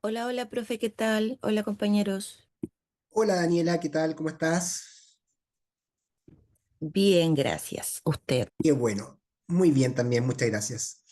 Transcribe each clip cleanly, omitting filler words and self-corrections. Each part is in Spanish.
Hola, hola, profe, ¿qué tal? Hola, compañeros. Hola Daniela, ¿qué tal? ¿Cómo estás? Bien, gracias. Usted. Qué bueno. Muy bien también, muchas gracias.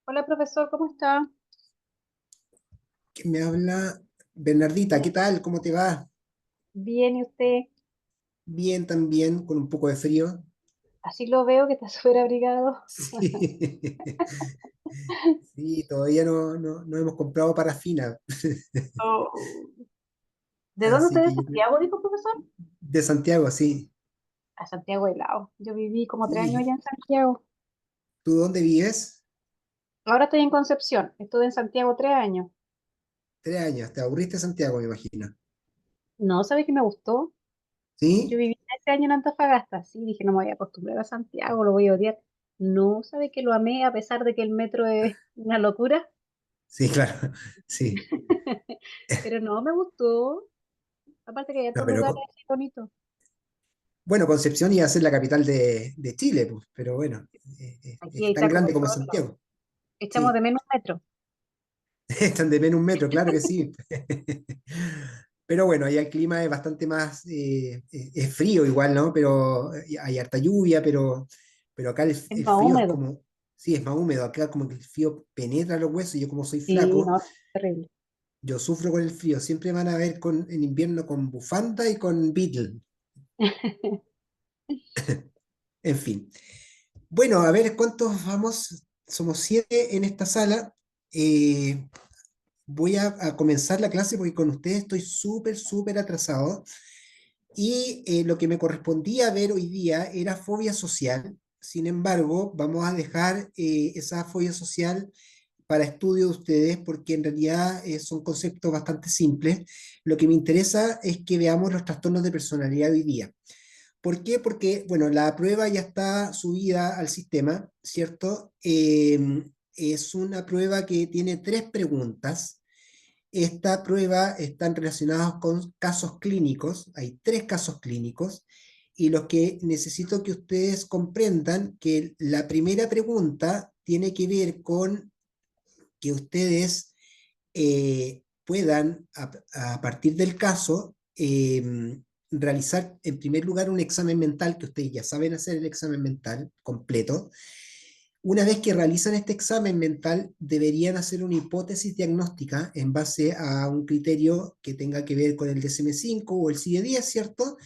Hola profesor, ¿cómo está? ¿Quién me habla? Bernardita, ¿qué tal? ¿Cómo te va? Bien, ¿y usted? Bien también, con un poco de frío. Así lo veo que está súper abrigado. Sí, sí, todavía no hemos comprado parafina. Oh. ¿De dónde Así usted es de que Santiago, dijo profesor? de Santiago, sí. A Santiago de Lao. Yo viví como 3 años Sí. allá en Santiago. ¿Tú dónde vives? Ahora estoy en Concepción. Estuve en Santiago 3 años. 3 años. ¿Te aburriste de Santiago, me imagino? No, ¿sabe qué me gustó? Yo ¿Sí? viví 13 años en Antofagasta. Sí, dije, no me voy a acostumbrar a Santiago, lo voy a odiar. No, ¿sabe que lo amé a pesar de que el metro es una locura? Sí, claro. Sí. Pero no, me gustó. Aparte que hay No, otros pero lugares así bonitos. bueno, Concepción iba a ser la capital de Chile, pues, pero bueno, Aquí es tan está como grande en como todos lados. Santiago. Echamos de Sí, menos metro. están de menos un metro, claro que sí. Pero bueno, allá el clima es bastante más, es frío igual, ¿no? Pero hay harta lluvia, pero acá Es el más frío es húmedo. como, sí, es más húmedo, acá como que el frío penetra los huesos, y yo como soy Sí, flaco, no, terrible. yo sufro con el frío, siempre van a ver en invierno con bufanda y con Beatle, en fin. Bueno, a ver cuántos vamos, somos 7 en esta sala. Eh, Voy a comenzar la clase porque con ustedes estoy súper atrasado. Y lo que me correspondía ver hoy día era fobia social. Sin embargo, vamos a dejar esa fobia social para estudio de ustedes porque en realidad son conceptos bastante simples. Lo que me interesa es que veamos los trastornos de personalidad hoy día. ¿Por qué? Porque, bueno, la prueba ya está subida al sistema, ¿cierto? Es una prueba que tiene 3 preguntas. Esta prueba están relacionadas con casos clínicos, hay 3 casos clínicos, y lo que necesito que ustedes comprendan que la primera pregunta tiene que ver con que ustedes puedan, a partir del caso, realizar en primer lugar un examen mental, que ustedes ya saben hacer el examen mental completo. Una vez que realizan este examen mental, deberían hacer una hipótesis diagnóstica en base a un criterio que tenga que ver con el DSM-5 o el CIE-10, ¿cierto?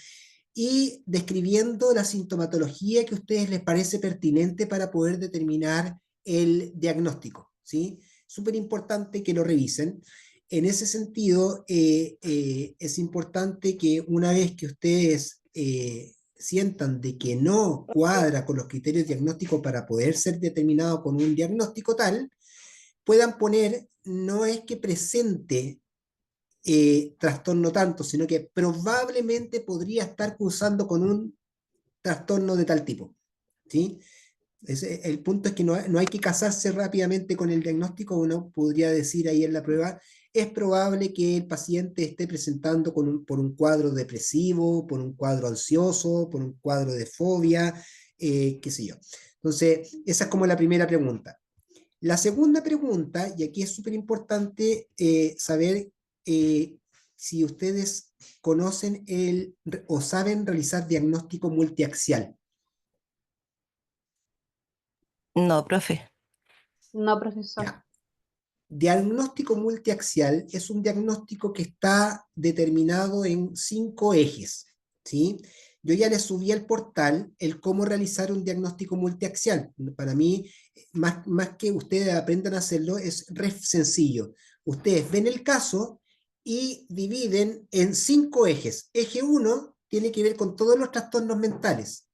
Y describiendo la sintomatología que a ustedes les parece pertinente para poder determinar el diagnóstico, ¿sí? Súper importante que lo revisen. En ese sentido, es importante que una vez que ustedes sientan de que no cuadra con los criterios diagnósticos para poder ser determinado con un diagnóstico tal, puedan poner, no es que presente trastorno tanto, sino que probablemente podría estar cursando con un trastorno de tal tipo, ¿sí? El punto es que no hay que casarse rápidamente con el diagnóstico. Uno podría decir ahí en la prueba, es probable que el paciente esté presentando por un cuadro depresivo, por un cuadro ansioso, por un cuadro de fobia, qué sé yo. Entonces, esa es como la primera pregunta. La segunda pregunta, y aquí es súper importante saber eh, si ustedes conocen o saben realizar diagnóstico multiaxial. No, profe. No, profesor. Ya. Diagnóstico multiaxial es un diagnóstico que está determinado en 5 ejes, ¿sí? Yo ya les subí al portal el cómo realizar un diagnóstico multiaxial. Para mí, más que ustedes aprendan a hacerlo, es re sencillo. Ustedes ven el caso y dividen en 5 ejes. Eje uno tiene que ver con todos los trastornos mentales.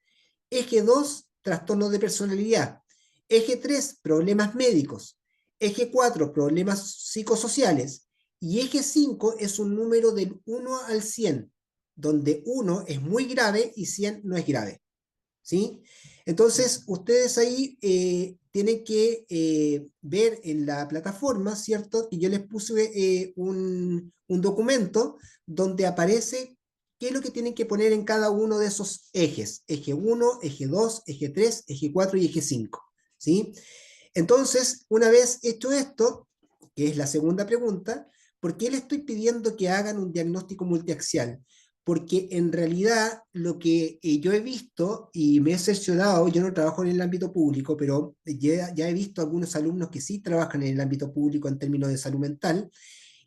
Eje 2, trastornos de personalidad. Eje 3, problemas médicos. Eje 4, problemas psicosociales. Y eje 5 es un número del 1 al 100, donde 1 es muy grave y 100 no es grave. ¿Sí? Entonces, ustedes ahí tienen que ver en la plataforma, ¿cierto? Que yo les puse un documento donde aparece qué es lo que tienen que poner en cada uno de esos ejes. Eje 1, eje 2, eje 3, eje 4 y eje 5. ¿Sí? Entonces, una vez hecho esto, que es la segunda pregunta, ¿por qué le estoy pidiendo que hagan un diagnóstico multiaxial? Porque en realidad lo que yo he visto y me he cerciorado, yo no trabajo en el ámbito público, pero ya he visto algunos alumnos que sí trabajan en el ámbito público en términos de salud mental,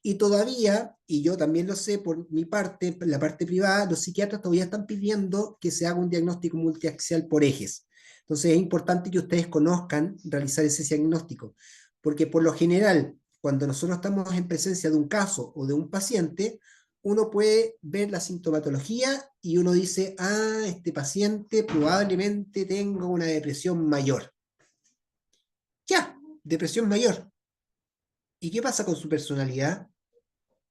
y todavía, y yo también lo sé por mi parte, la parte privada, los psiquiatras todavía están pidiendo que se haga un diagnóstico multiaxial por ejes. Entonces es importante que ustedes conozcan realizar ese diagnóstico, porque por lo general, cuando nosotros estamos en presencia de un caso o de un paciente, uno puede ver la sintomatología y uno dice, ah, este paciente probablemente tenga una depresión mayor. Ya, depresión mayor. ¿Y qué pasa con su personalidad?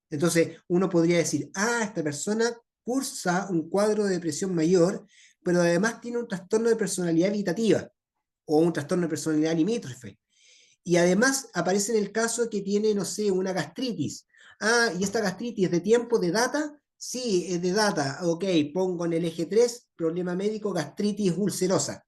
Entonces, uno podría decir, ah, esta persona cursa un cuadro de depresión mayor, pero además tiene un trastorno de personalidad evitativa o un trastorno de personalidad limítrofe. Y además aparece en el caso que tiene, no sé, una gastritis. Ah, y esta gastritis de tiempo, de data, sí, es de data. Ok, pongo en el eje 3 problema médico, gastritis ulcerosa.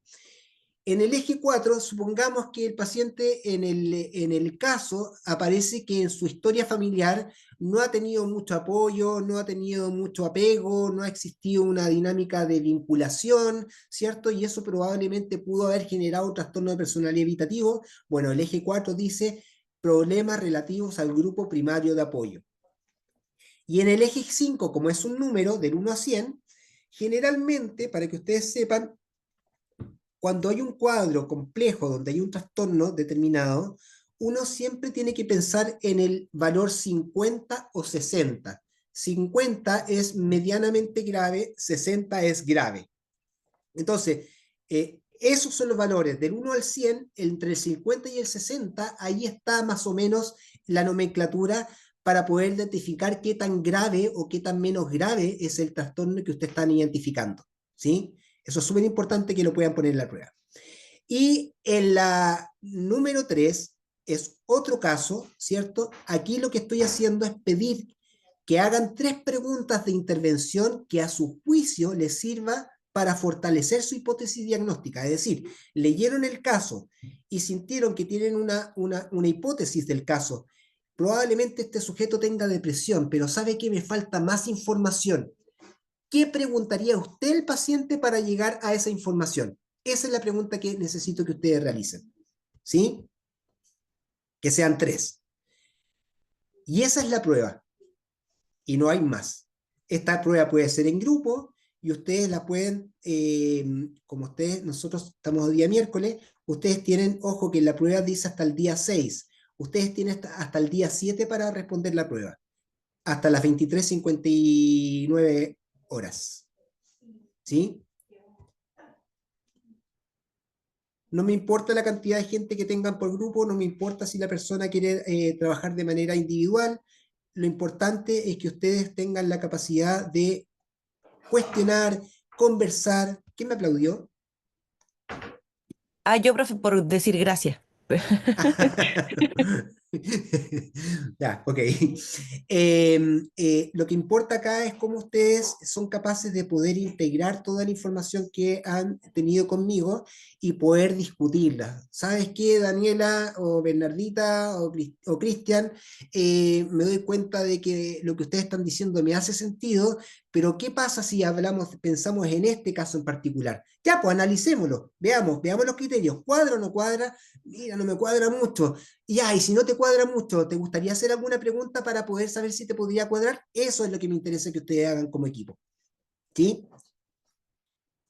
En el eje 4, supongamos que el paciente en el caso aparece que en su historia familiar no ha tenido mucho apoyo, no ha tenido mucho apego, no ha existido una dinámica de vinculación, ¿cierto? Y eso probablemente pudo haber generado un trastorno de personalidad evitativo. Bueno, el eje 4 dice problemas relativos al grupo primario de apoyo. Y en el eje 5, como es un número del 1 a 100, generalmente, para que ustedes sepan, cuando hay un cuadro complejo donde hay un trastorno determinado, uno siempre tiene que pensar en el valor 50 o 60. 50 es medianamente grave, 60 es grave. Entonces, esos son los valores del 1 al 100, entre el 50 y el 60, ahí está más o menos la nomenclatura para poder identificar qué tan grave o qué tan menos grave es el trastorno que ustedes están identificando. ¿Sí? Eso es súper importante que lo puedan poner en la prueba. Y en la número 3 es otro caso, ¿cierto? Aquí lo que estoy haciendo es pedir que hagan 3 preguntas de intervención que a su juicio les sirva para fortalecer su hipótesis diagnóstica. Es decir, leyeron el caso y sintieron que tienen una hipótesis del caso. Probablemente este sujeto tenga depresión, pero sabe que me falta más información. ¿Qué preguntaría usted al paciente para llegar a esa información? Esa es la pregunta que necesito que ustedes realicen. ¿Sí? Que sean 3. Y esa es la prueba. Y no hay más. Esta prueba puede ser en grupo y ustedes la pueden, como ustedes, nosotros estamos el día miércoles, ustedes tienen, ojo que la prueba dice hasta el día 6. Ustedes tienen hasta el día 7 para responder la prueba. Hasta las 23:59 horas. ¿Sí? No me importa la cantidad de gente que tengan por grupo, no me importa si la persona quiere trabajar de manera individual. Lo importante es que ustedes tengan la capacidad de cuestionar, conversar. ¿Quién me aplaudió? Ah, yo, profe, por decir gracias. Ya, ok. Lo que importa acá es cómo ustedes son capaces de poder integrar toda la información que han tenido conmigo y poder discutirla. ¿Sabes qué, Daniela o Bernardita o Cristian? Me doy cuenta de que lo que ustedes están diciendo me hace sentido, pero ¿qué pasa si pensamos en este caso en particular? Ya, pues analicémoslo, veamos los criterios. ¿Cuadra o no cuadra? Mira, no me cuadra mucho. Ya, y si no te cuadra mucho, ¿te gustaría hacer alguna pregunta para poder saber si te podría cuadrar? Eso es lo que me interesa que ustedes hagan como equipo. ¿Sí?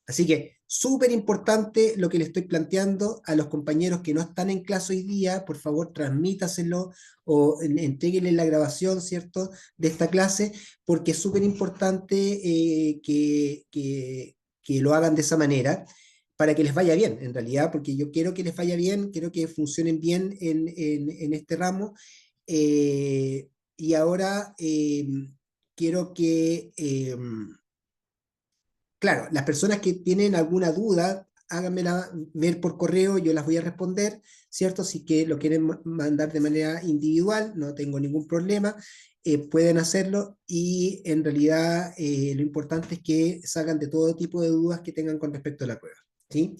Así que súper importante lo que le estoy planteando a los compañeros que no están en clase hoy día, por favor transmítaselo o entréguenle la grabación, ¿cierto?, de esta clase, porque es súper importante que lo hagan de esa manera para que les vaya bien, en realidad, porque yo quiero que les vaya bien, quiero que funcionen bien en este ramo. y ahora quiero que, claro, las personas que tienen alguna duda, háganmela ver por correo, yo las voy a responder, ¿cierto? Si que lo quieren mandar de manera individual, no tengo ningún problema, pueden hacerlo y en realidad lo importante es que salgan de todo tipo de dudas que tengan con respecto a la prueba, ¿sí?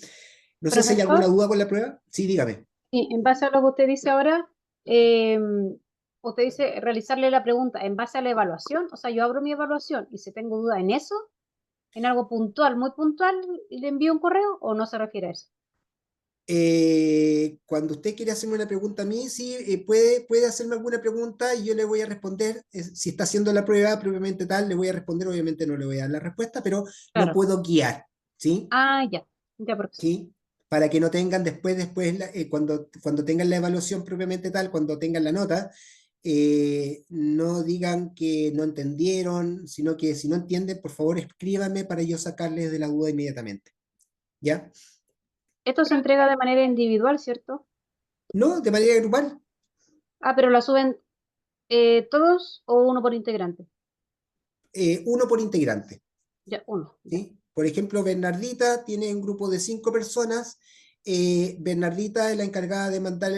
No sé si hay alguna Profesor, duda con la prueba. Sí, dígame. y en base a lo que usted dice ahora, usted dice realizarle la pregunta en base a la evaluación, o sea, yo abro mi evaluación y si tengo duda en eso, en algo puntual, muy puntual, y le envío un correo o no se refiere a eso. Cuando usted quiere hacerme una pregunta a mí, sí, puede hacerme alguna pregunta y yo le voy a responder. Si está haciendo la prueba propiamente tal, le voy a responder. Obviamente no le voy a dar la respuesta, pero lo Claro. puedo guiar, ¿sí? Ah, ya, profesor. ¿Sí? Para que no tengan después cuando tengan la evaluación propiamente tal, cuando tengan la nota, no digan que no entendieron, sino que si no entienden, por favor, escríbanme para yo sacarles de la duda inmediatamente, ¿ya? Esto se entrega de manera individual, ¿cierto? No, de manera grupal. Ah, pero la suben todos o uno por integrante. Uno por integrante, Ya, uno, ya. ¿sí? Por ejemplo, Bernardita tiene un grupo de 5 personas. Bernardita es la encargada de mandar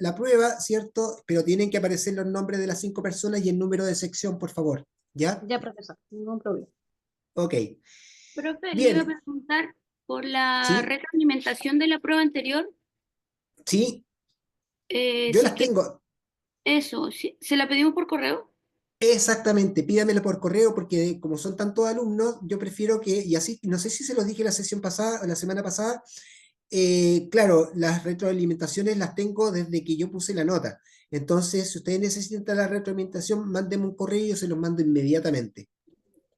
la prueba, ¿cierto? Pero tienen que aparecer los nombres de las 5 personas y el número de sección, por favor, ¿ya? Ya, profesor, ningún problema. Ok, Profe, le iba a bien, preguntar por la ¿sí? retroalimentación de la prueba anterior, Sí, yo si es las que tengo. eso, ¿se la pedimos por correo? Exactamente, pídamelo por correo porque como son tantos alumnos, yo prefiero que, y así, no sé si se los dije la sesión pasada, la semana pasada, claro, las retroalimentaciones las tengo desde que yo puse la nota. Entonces, si ustedes necesitan la retroalimentación, mándenme un correo y yo se los mando inmediatamente.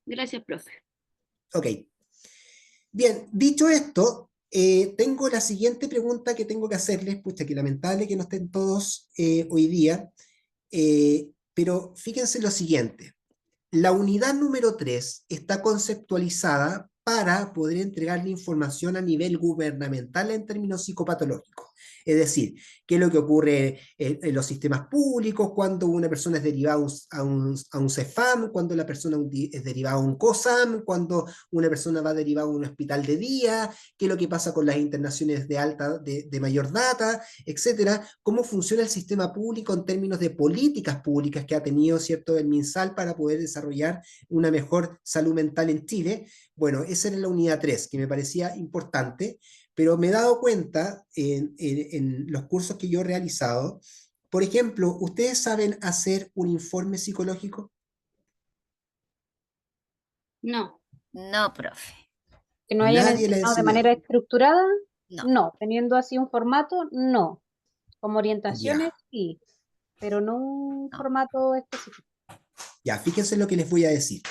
Gracias, profe. Ok. Bien, dicho esto, tengo la siguiente pregunta que tengo que hacerles, pucha, que lamentable que no estén todos hoy día, pero fíjense lo siguiente. La unidad número 3 está conceptualizada para poder entregarle información a nivel gubernamental en términos psicopatológicos. Es decir, qué es lo que ocurre en los sistemas públicos cuando una persona es derivada a un CEFAM, cuando la persona es derivada a un COSAM, cuando una persona va derivada a un hospital de día, qué es lo que pasa con las internaciones de alta, de mayor data, etcétera, cómo funciona el sistema público en términos de políticas públicas que ha tenido, ¿cierto?, el MinSal para poder desarrollar una mejor salud mental en Chile. Bueno, esa era la unidad 3 que me parecía importante, pero me he dado cuenta en los cursos que yo he realizado, por ejemplo, ¿ustedes saben hacer un informe psicológico? No. No, profe. Que no hayan Nadie le ha enseñado de enseñado. manera estructurada, No. no. Teniendo así un formato, no. Como orientaciones, Ya, sí, pero no un No. formato específico. ya, fíjense lo que les voy a decir.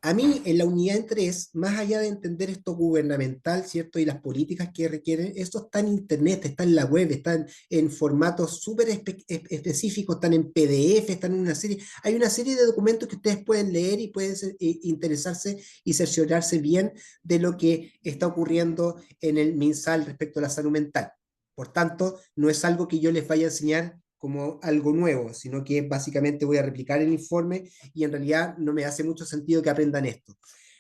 A mí, en la unidad en 3, más allá de entender esto gubernamental, ¿cierto? Y las políticas que requieren, esto está en internet, está en la web, están en formatos súper específicos, están en PDF, están en una serie. Hay una serie de documentos que ustedes pueden leer y pueden interesarse y cerciorarse bien de lo que está ocurriendo en el MinSal respecto a la salud mental. Por tanto, no es algo que yo les vaya a enseñar como algo nuevo, sino que básicamente voy a replicar el informe y en realidad no me hace mucho sentido que aprendan esto.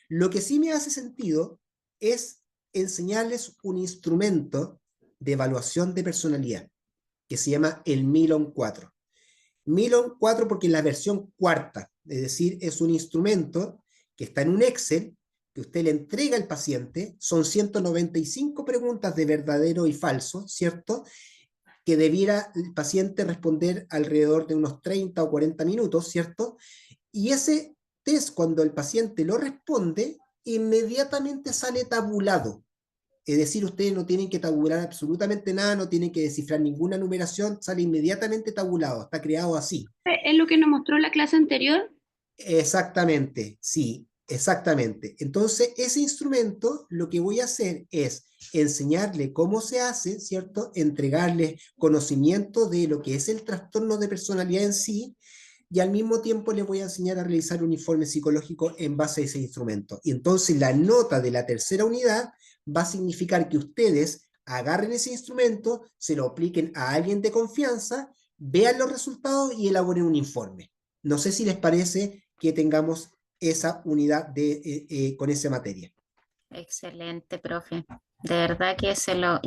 Lo que sí me hace sentido es enseñarles un instrumento de evaluación de personalidad que se llama el Milon 4. Milon 4 porque es la versión cuarta, es decir, es un instrumento que está en un Excel que usted le entrega al paciente, son 195 preguntas de verdadero y falso, ¿cierto? Que debiera el paciente responder alrededor de unos 30 o 40 minutos, ¿cierto? Y ese test, cuando el paciente lo responde, inmediatamente sale tabulado. Es decir, ustedes no tienen que tabular absolutamente nada, no tienen que descifrar ninguna numeración, sale inmediatamente tabulado, está creado así. ¿Es lo que nos mostró la clase anterior? Exactamente, sí, exactamente. Entonces, ese instrumento lo que voy a hacer es enseñarle cómo se hace, ¿cierto? Entregarle conocimiento de lo que es el trastorno de personalidad en sí y al mismo tiempo le voy a enseñar a realizar un informe psicológico en base a ese instrumento. Y entonces la nota de la tercera unidad va a significar que ustedes agarren ese instrumento, se lo apliquen a alguien de confianza, vean los resultados y elaboren un informe. No sé si les parece que tengamos esa unidad con esa materia. Excelente, profe. De verdad que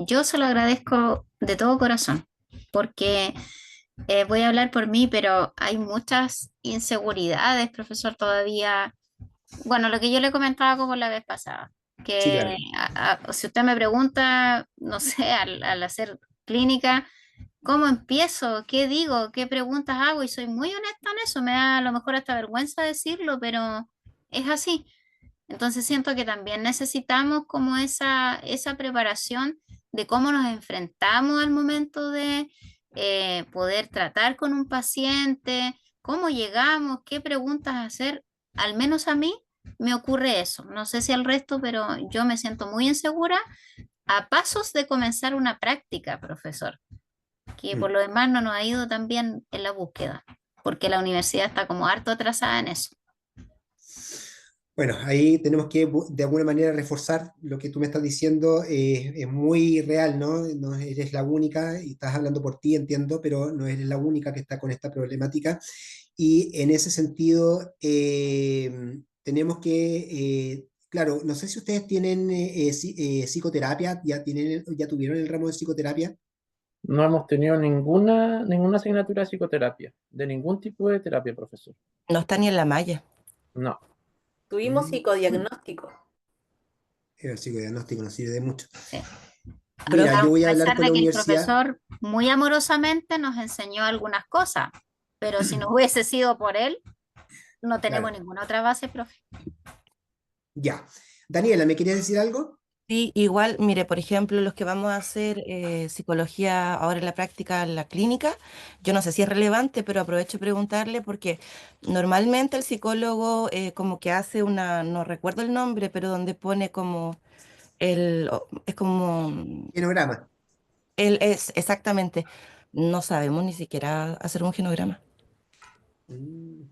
yo se lo agradezco de todo corazón, porque voy a hablar por mí, pero hay muchas inseguridades, profesor, todavía. Bueno, lo que yo le comentaba como la vez pasada, Sí, que claro. si usted me pregunta, no sé, al hacer clínica, ¿cómo empiezo? ¿Qué digo? ¿Qué preguntas hago? Y soy muy honesta en eso, me da a lo mejor hasta vergüenza decirlo, pero es así. Entonces siento que también necesitamos como esa preparación de cómo nos enfrentamos al momento de poder tratar con un paciente, cómo llegamos, qué preguntas hacer. Al menos a mí me ocurre eso. No sé si al resto, pero yo me siento muy insegura a pasos de comenzar una práctica, profesor, que por Mm. lo demás no nos ha ido tan bien en la búsqueda, porque la universidad está como harto atrasada en eso. Bueno, ahí tenemos que de alguna manera reforzar lo que tú me estás diciendo, es muy real, ¿no? No eres la única, y estás hablando por ti, entiendo, pero no eres la única que está con esta problemática. Y en ese sentido, tenemos que, claro, no sé si ustedes tienen psicoterapia, ya tuvieron el ramo de psicoterapia. No hemos tenido ninguna asignatura de psicoterapia, de ningún tipo de terapia, profesor. No está ni en la malla. No. Tuvimos Mm. psicodiagnóstico. El psicodiagnóstico no sirve de mucho. Sí. Mira, yo A voy a hablar pesar con de la que el universidad. profesor muy amorosamente nos enseñó algunas cosas, pero si no hubiese sido por él, no tenemos Claro, ninguna otra base, profe. ya. Daniela, ¿me querías decir algo? Sí, igual, mire, por ejemplo, los que vamos a hacer psicología ahora en la práctica en la clínica, yo no sé si es relevante, pero aprovecho de preguntarle porque normalmente el psicólogo como que hace una, no recuerdo el nombre, pero donde pone como es como, Genograma. él es exactamente, no sabemos ni siquiera hacer un genograma. Mm.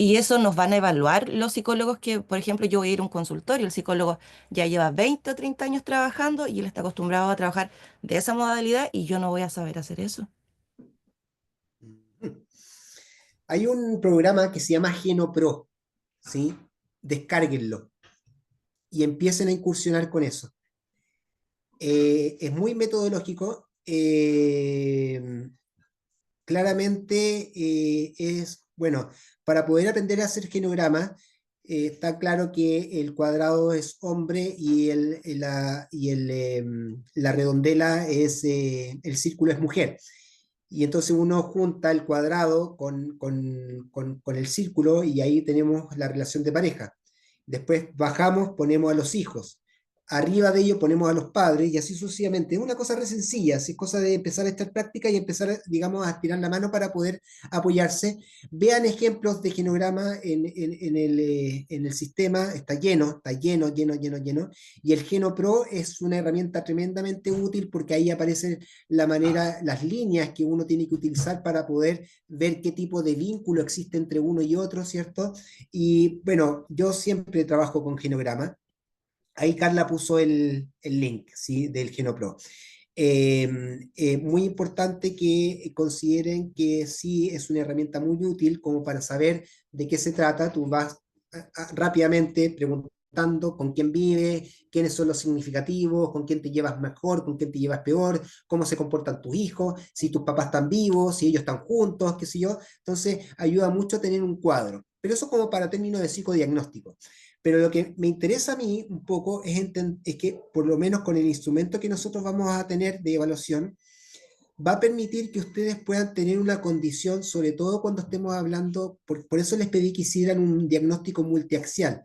Y eso nos van a evaluar los psicólogos que, por ejemplo, yo voy a ir a un consultorio, el psicólogo ya lleva 20 o 30 años trabajando y él está acostumbrado a trabajar de esa modalidad y yo no voy a saber hacer eso. Mm. Hay un programa que se llama GenoPro, ¿sí? Descárguenlo y empiecen a incursionar con eso. Es muy metodológico. Claramente bueno, para poder aprender a hacer genogramas, está claro que el cuadrado es hombre y la redondela el círculo es mujer. Y entonces uno junta el cuadrado con el círculo y ahí tenemos la relación de pareja. Después bajamos, ponemos a los hijos. Arriba de ello ponemos a los padres y así sucesivamente. Es una cosa re sencilla, es cosa de empezar a estar práctica y empezar, digamos, a estirar la mano para poder apoyarse. Vean ejemplos de genograma en el sistema, está lleno, lleno. Y el GenoPro es una herramienta tremendamente útil porque ahí aparecen la manera, las líneas que uno tiene que utilizar para poder ver qué tipo de vínculo existe entre uno y otro, ¿cierto? Y bueno, yo siempre trabajo con genograma. Ahí Carla puso el link, ¿sí? Del GenoPro. Muy importante que consideren que sí es una herramienta muy útil como para saber de qué se trata. Tú vas rápidamente preguntando con quién vive, quiénes son los significativos, con quién te llevas mejor, con quién te llevas peor, cómo se comportan tus hijos, si tus papás están vivos, si ellos están juntos, qué sé yo. Entonces ayuda mucho a tener un cuadro. Pero eso como para términos de psicodiagnóstico. Pero lo que me interesa a mí un poco es que, por lo menos con el instrumento que nosotros vamos a tener de evaluación, va a permitir que ustedes puedan tener una condición, sobre todo cuando estemos hablando, por eso les pedí que hicieran un diagnóstico multiaxial,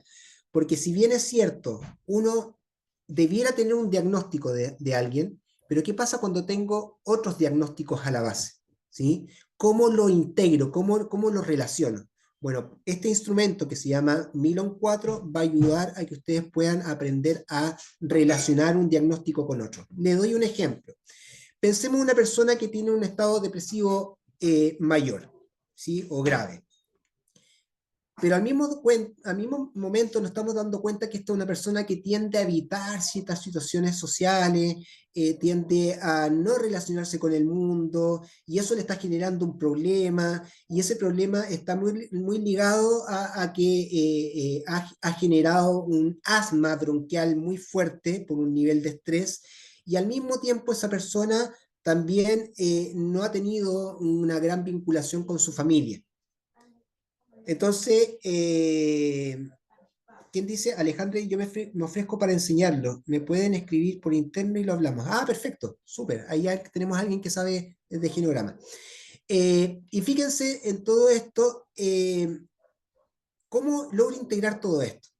porque si bien es cierto, uno debiera tener un diagnóstico de alguien, pero ¿qué pasa cuando tengo otros diagnósticos a la base? ¿Sí? ¿Cómo lo integro? ¿Cómo lo relaciono? Bueno, este instrumento que se llama Milon 4 va a ayudar a que ustedes puedan aprender a relacionar un diagnóstico con otro. Le doy un ejemplo. Pensemos en una persona que tiene un estado depresivo mayor, ¿sí? O grave. pero al mismo momento nos estamos dando cuenta que esta es una persona que tiende a evitar ciertas situaciones sociales, tiende a no relacionarse con el mundo, y eso le está generando un problema, y ese problema está muy ligado a que ha generado un asma bronquial muy fuerte por un nivel de estrés, y al mismo tiempo esa persona también no ha tenido una gran vinculación con su familia. Entonces, ¿quién dice? Alejandra, yo me ofrezco para enseñarlo. Me pueden escribir por interno y lo hablamos. Ah, perfecto, súper. Ahí ya tenemos a alguien que sabe de genograma. Y fíjense en todo esto, ¿cómo logro integrar todo esto?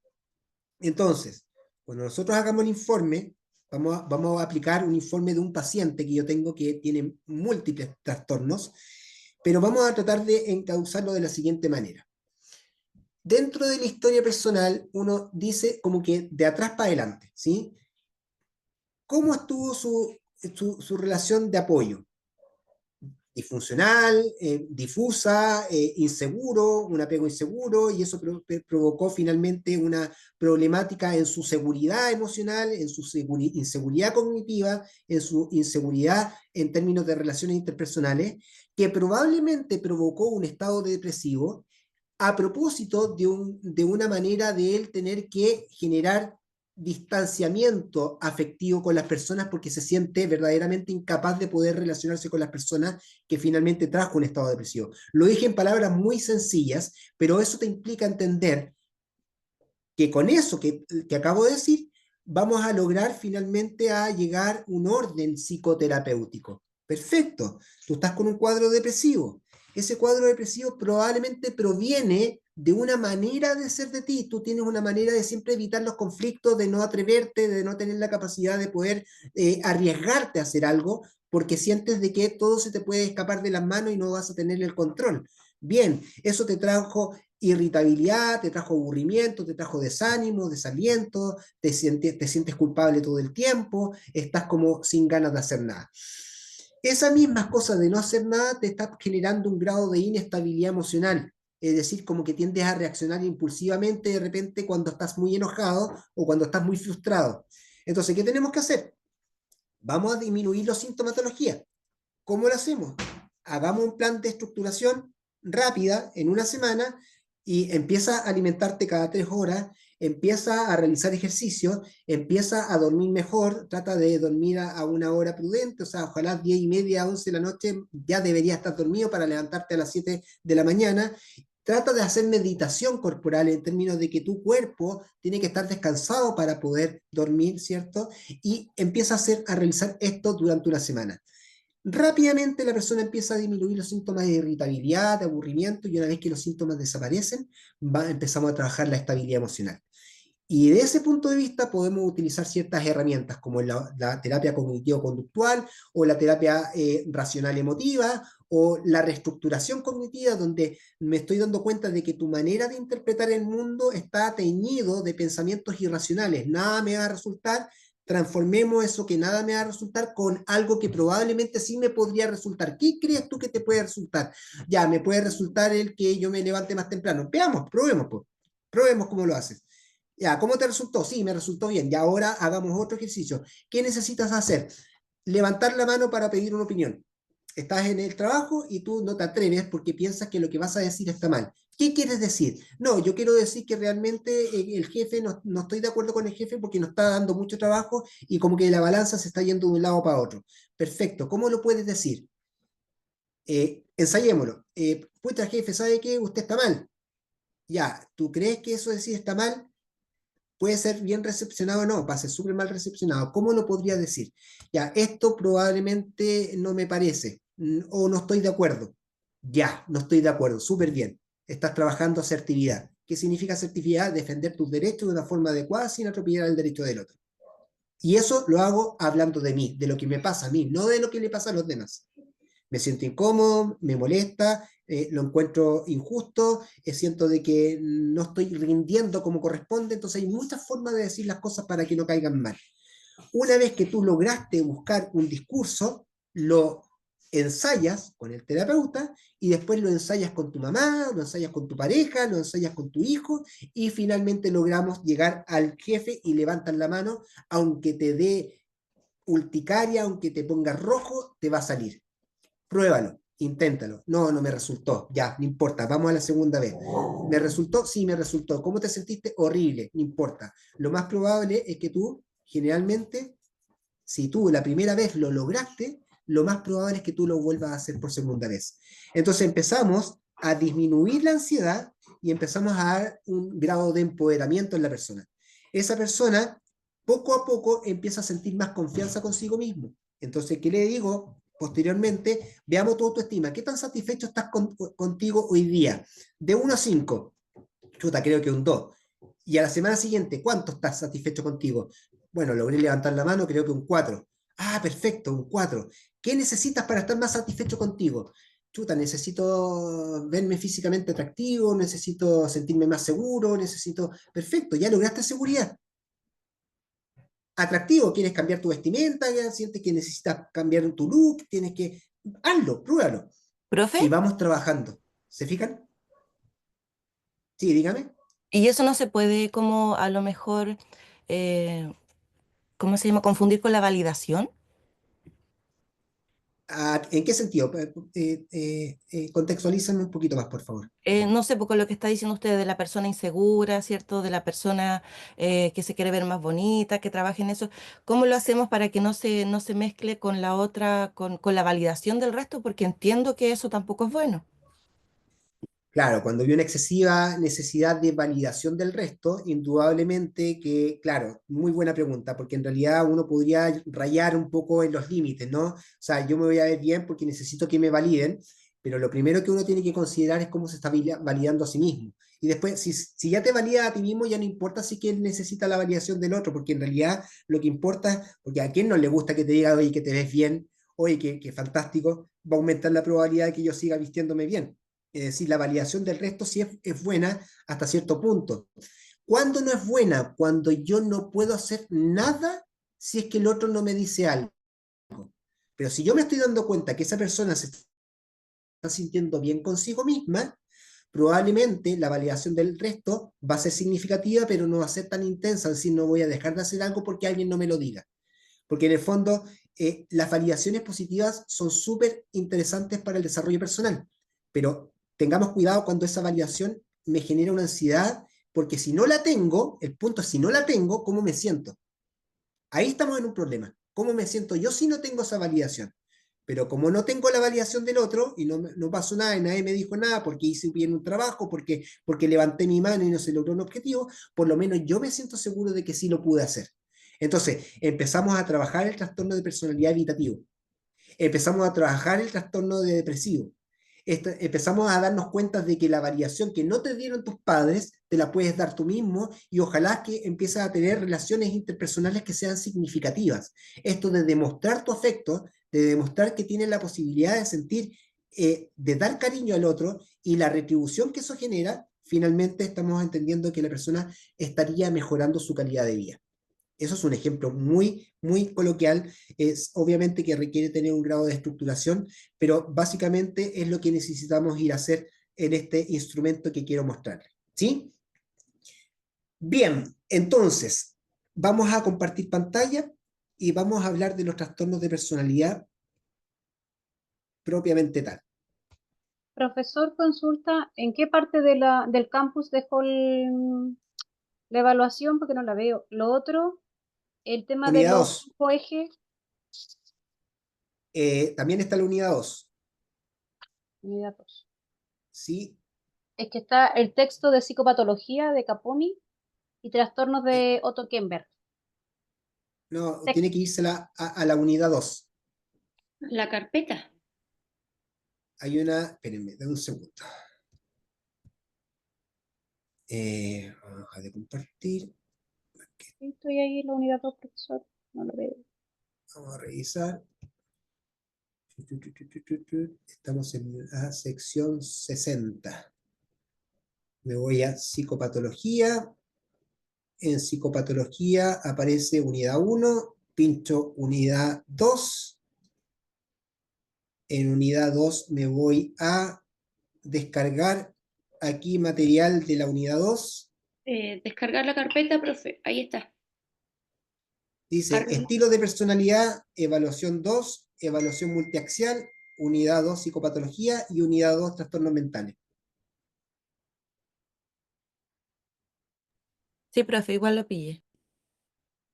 Entonces, cuando nosotros hagamos el informe, vamos a aplicar un informe de un paciente que yo tengo que tiene múltiples trastornos, pero vamos a tratar de encauzarlo de la siguiente manera. Dentro de la historia personal, uno dice como que de atrás para adelante, ¿sí? ¿Cómo estuvo su relación de apoyo? Disfuncional, difusa, inseguro, un apego inseguro, y eso provocó finalmente una problemática en su seguridad emocional, en su inseguridad cognitiva, en su inseguridad en términos de relaciones interpersonales, que probablemente provocó un estado depresivo a propósito de una manera de él tener que generar distanciamiento afectivo con las personas porque se siente verdaderamente incapaz de poder relacionarse con las personas, que finalmente trajo un estado depresivo. Lo dije en palabras muy sencillas, pero eso te implica entender que con eso que acabo de decir, vamos a lograr finalmente a llegar a un orden psicoterapéutico. Perfecto, tú estás con un cuadro depresivo. Ese cuadro depresivo probablemente proviene de una manera de ser de ti. Tú tienes una manera de siempre evitar los conflictos, de no atreverte, de no tener la capacidad de poder arriesgarte a hacer algo, porque sientes de que todo se te puede escapar de las manos y no vas a tener el control. Bien, eso te trajo irritabilidad, te trajo aburrimiento, te trajo desánimo, desaliento, te sientes culpable todo el tiempo, estás como sin ganas de hacer nada. Esa misma cosa de no hacer nada te está generando un grado de inestabilidad emocional, es decir, como que tiendes a reaccionar impulsivamente de repente cuando estás muy enojado o cuando estás muy frustrado. Entonces, ¿qué tenemos que hacer? Vamos a disminuir la sintomatología. ¿Cómo lo hacemos? Hagamos un plan de estructuración rápida en una semana y empieza a alimentarte cada 3 horas, empieza a realizar ejercicio, empieza a dormir mejor, trata de dormir a una hora prudente, o sea, ojalá 10:30, 11 de la noche ya debería estar dormido para levantarte a las 7 de la mañana. Trata de hacer meditación corporal en términos de que tu cuerpo tiene que estar descansado para poder dormir, ¿cierto? Y empieza a realizar esto durante una semana. Rápidamente la persona empieza a disminuir los síntomas de irritabilidad, de aburrimiento, y una vez que los síntomas desaparecen, empezamos a trabajar la estabilidad emocional. Y de ese punto de vista podemos utilizar ciertas herramientas como la terapia cognitivo-conductual o la terapia racional emotiva o la reestructuración cognitiva, donde me estoy dando cuenta de que tu manera de interpretar el mundo está teñido de pensamientos irracionales. Nada me va a resultar. Transformemos eso que nada me va a resultar con algo que probablemente sí me podría resultar. ¿Qué crees tú que te puede resultar? Ya, me puede resultar el que yo me levante más temprano. Veamos, probemos, pues. Probemos cómo lo haces. Ya, ¿cómo te resultó? Sí, me resultó bien. Y ahora hagamos otro ejercicio. ¿Qué necesitas hacer? Levantar la mano para pedir una opinión. Estás en el trabajo y tú no te atreves porque piensas que lo que vas a decir está mal. ¿Qué quieres decir? No, yo quiero decir que realmente el jefe, no estoy de acuerdo con el jefe porque nos está dando mucho trabajo y como que la balanza se está yendo de un lado para otro. Perfecto, ¿cómo lo puedes decir? Ensayémoslo. Pucha, jefe, ¿sabe qué? Usted está mal. Ya, ¿tú crees que eso decir está mal? Puede ser bien recepcionado o no, va a ser súper mal recepcionado. ¿Cómo lo podría decir? Ya, esto probablemente no me parece, o no estoy de acuerdo. Ya, no estoy de acuerdo, súper bien. Estás trabajando asertividad. ¿Qué significa asertividad? Defender tus derechos de una forma adecuada sin atropellar el derecho del otro. Y eso lo hago hablando de mí, de lo que me pasa a mí, no de lo que le pasa a los demás. Me siento incómodo, me molesta, lo encuentro injusto, siento de que no estoy rindiendo como corresponde, entonces hay muchas formas de decir las cosas para que no caigan mal. Una vez que tú lograste buscar un discurso, lo ensayas con el terapeuta y después lo ensayas con tu mamá, lo ensayas con tu pareja, lo ensayas con tu hijo y finalmente logramos llegar al jefe y levantan la mano, aunque te dé urticaria, aunque te pongas rojo, te va a salir. Pruébalo, inténtalo. No, no me resultó. Ya, no importa, vamos a la segunda vez. ¿Me resultó? Sí, me resultó. ¿Cómo te sentiste? Horrible, no importa. Lo más probable es que tú, generalmente, si tú la primera vez lo lograste, lo más probable es que tú lo vuelvas a hacer por segunda vez. Entonces empezamos a disminuir la ansiedad y empezamos a dar un grado de empoderamiento en la persona. Esa persona, poco a poco, empieza a sentir más confianza consigo mismo. Entonces, ¿qué le digo? Posteriormente, veamos tu autoestima. ¿Qué tan satisfecho estás contigo hoy día? De 1 a 5. Chuta, creo que un 2. Y a la semana siguiente, ¿cuánto estás satisfecho contigo? Bueno, logré levantar la mano, creo que un 4. Ah, perfecto, un 4. ¿Qué necesitas para estar más satisfecho contigo? Chuta, necesito verme físicamente atractivo, necesito sentirme más seguro, necesito... Perfecto, ya lograste seguridad. Atractivo, quieres cambiar tu vestimenta, ya sientes que necesitas cambiar tu look, tienes que... Hazlo, pruébalo. ¿Profe? Y vamos trabajando. ¿Se fijan? Sí, dígame. Y eso no se puede como a lo mejor, eh, ¿cómo se llama? Confundir con la validación. Ah, ¿en qué sentido? Contextualízame un poquito más, por favor. No sé, porque lo que está diciendo usted de la persona insegura, ¿cierto? De la persona que se quiere ver más bonita, que trabaja en eso. ¿Cómo lo hacemos para que no se mezcle con la otra, con la validación del resto? Porque entiendo que eso tampoco es bueno. Claro, cuando hay una excesiva necesidad de validación del resto, indudablemente que, claro, muy buena pregunta, porque en realidad uno podría rayar un poco en los límites, ¿no? O sea, yo me voy a ver bien porque necesito que me validen, pero lo primero que uno tiene que considerar es cómo se está validando a sí mismo. Y después, si ya te valida a ti mismo, ya no importa si que necesita la validación del otro, porque en realidad lo que importa, porque a quién no le gusta que te diga, oye, que te ves bien, oye, que fantástico, va a aumentar la probabilidad de que yo siga vistiéndome bien. Es decir, la validación del resto sí es buena hasta cierto punto. ¿Cuándo no es buena? Cuando yo no puedo hacer nada si es que el otro no me dice algo. Pero si yo me estoy dando cuenta que esa persona se está sintiendo bien consigo misma, probablemente la validación del resto va a ser significativa, pero no va a ser tan intensa, es decir, no voy a dejar de hacer algo porque alguien no me lo diga. Porque en el fondo, las validaciones positivas son súper interesantes para el desarrollo personal, pero tengamos cuidado cuando esa validación me genera una ansiedad, porque si no la tengo, el punto es si no la tengo, ¿cómo me siento? Ahí estamos en un problema. ¿Cómo me siento yo si no tengo esa validación? Pero como no tengo la validación del otro y no pasó nada y nadie me dijo nada porque hice bien un trabajo, porque levanté mi mano y no se logró un objetivo, por lo menos yo me siento seguro de que sí lo pude hacer. Entonces, empezamos a trabajar el trastorno de personalidad evitativo. Empezamos a trabajar el trastorno de depresivo. Empezamos a darnos cuenta de que la variación que no te dieron tus padres, te la puedes dar tú mismo y ojalá que empieces a tener relaciones interpersonales que sean significativas. Esto de demostrar tu afecto, de demostrar que tienes la posibilidad de sentir, de dar cariño al otro y la retribución que eso genera, finalmente estamos entendiendo que la persona estaría mejorando su calidad de vida. Eso es un ejemplo muy, muy coloquial. Es obviamente que requiere tener un grado de estructuración, pero básicamente es lo que necesitamos ir a hacer en este instrumento que quiero mostrarles. ¿Sí? Bien, entonces, vamos a compartir pantalla y vamos a hablar de los trastornos de personalidad propiamente tal. Profesor, consulta, ¿en qué parte del campus dejó la evaluación? Porque no la veo. Lo otro, el tema de Unidad los 2. 5 ejes. También está la unidad 2. Unidad 2. ¿Sí? Es que está el texto de psicopatología de Caponi y trastornos de Otto Kemper. No, tiene Texto. que irse a la unidad 2. La carpeta. Hay una, espérenme, dame un segundo. Vamos a dejar de compartir. Estoy ahí en la unidad 2, profesor. No lo veo. Vamos a revisar. Estamos en la sección 60. Me voy a psicopatología. En psicopatología aparece unidad 1, pincho unidad 2. En unidad 2 me voy a descargar aquí material de la unidad 2. Descargar la carpeta, profe. Ahí está. Dice, Arriba. estilo de personalidad, evaluación 2, evaluación multiaxial, unidad 2, psicopatología, y unidad 2, trastornos mentales. Sí, profe, igual lo pillé.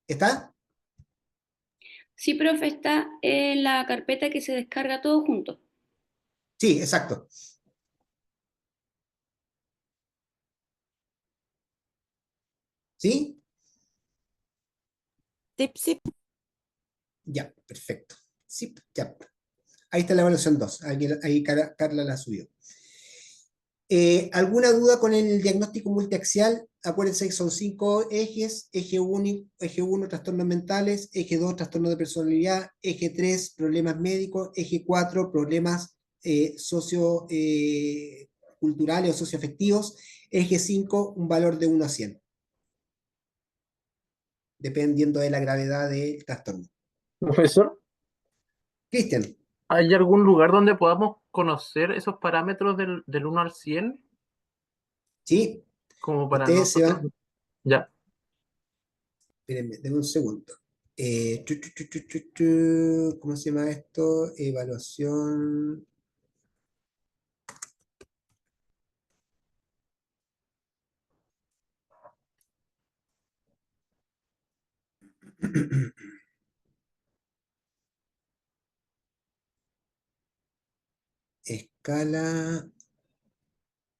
¿Está? Sí, profe, está en la carpeta que se descarga todo junto. Sí, exacto. ¿Sí? Sí, sí. Ya, perfecto. Sí, ya. Ahí está la evaluación 2. Ahí Carla la subió. ¿Alguna duda con el diagnóstico multiaxial? Acuérdense que son 5 ejes: eje 1, trastornos mentales; eje 2, trastornos de personalidad; eje 3, problemas médicos; eje 4, problemas socioculturales o socioafectivos; eje 5, un valor de 1 a 100, dependiendo de la gravedad del trastorno. Profesor, Cristian, ¿hay algún lugar donde podamos conocer esos parámetros del 1 al 100? ¿sí? Como para Ustedes se nosotros. van, Ya. espérenme, denme un segundo. ¿Cómo se llama esto? Evaluación. Escala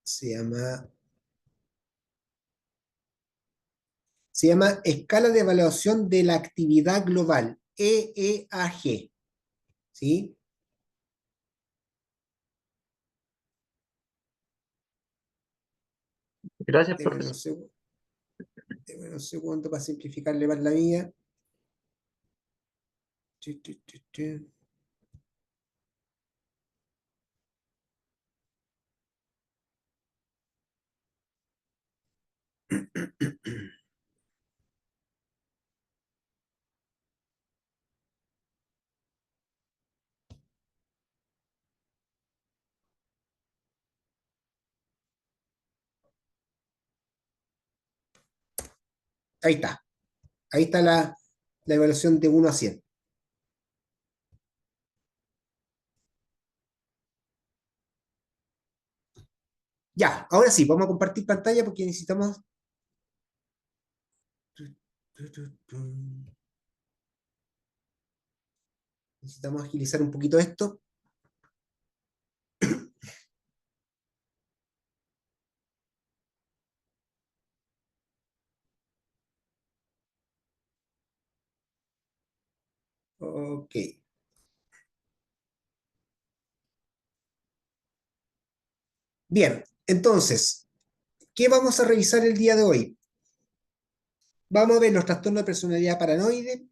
se llama Escala de Evaluación de la Actividad Global, EEAG, ¿sí? Gracias, Denme profesor. un segundo para simplificarle más la vida. Tu, tu, tu, tu. Ahí está. Ahí está la evaluación de 1 a 100. Ya, ahora sí, vamos a compartir pantalla porque necesitamos. Necesitamos agilizar un poquito esto. Ok. Bien, entonces, ¿qué vamos a revisar el día de hoy? Vamos a ver los trastornos de personalidad paranoide,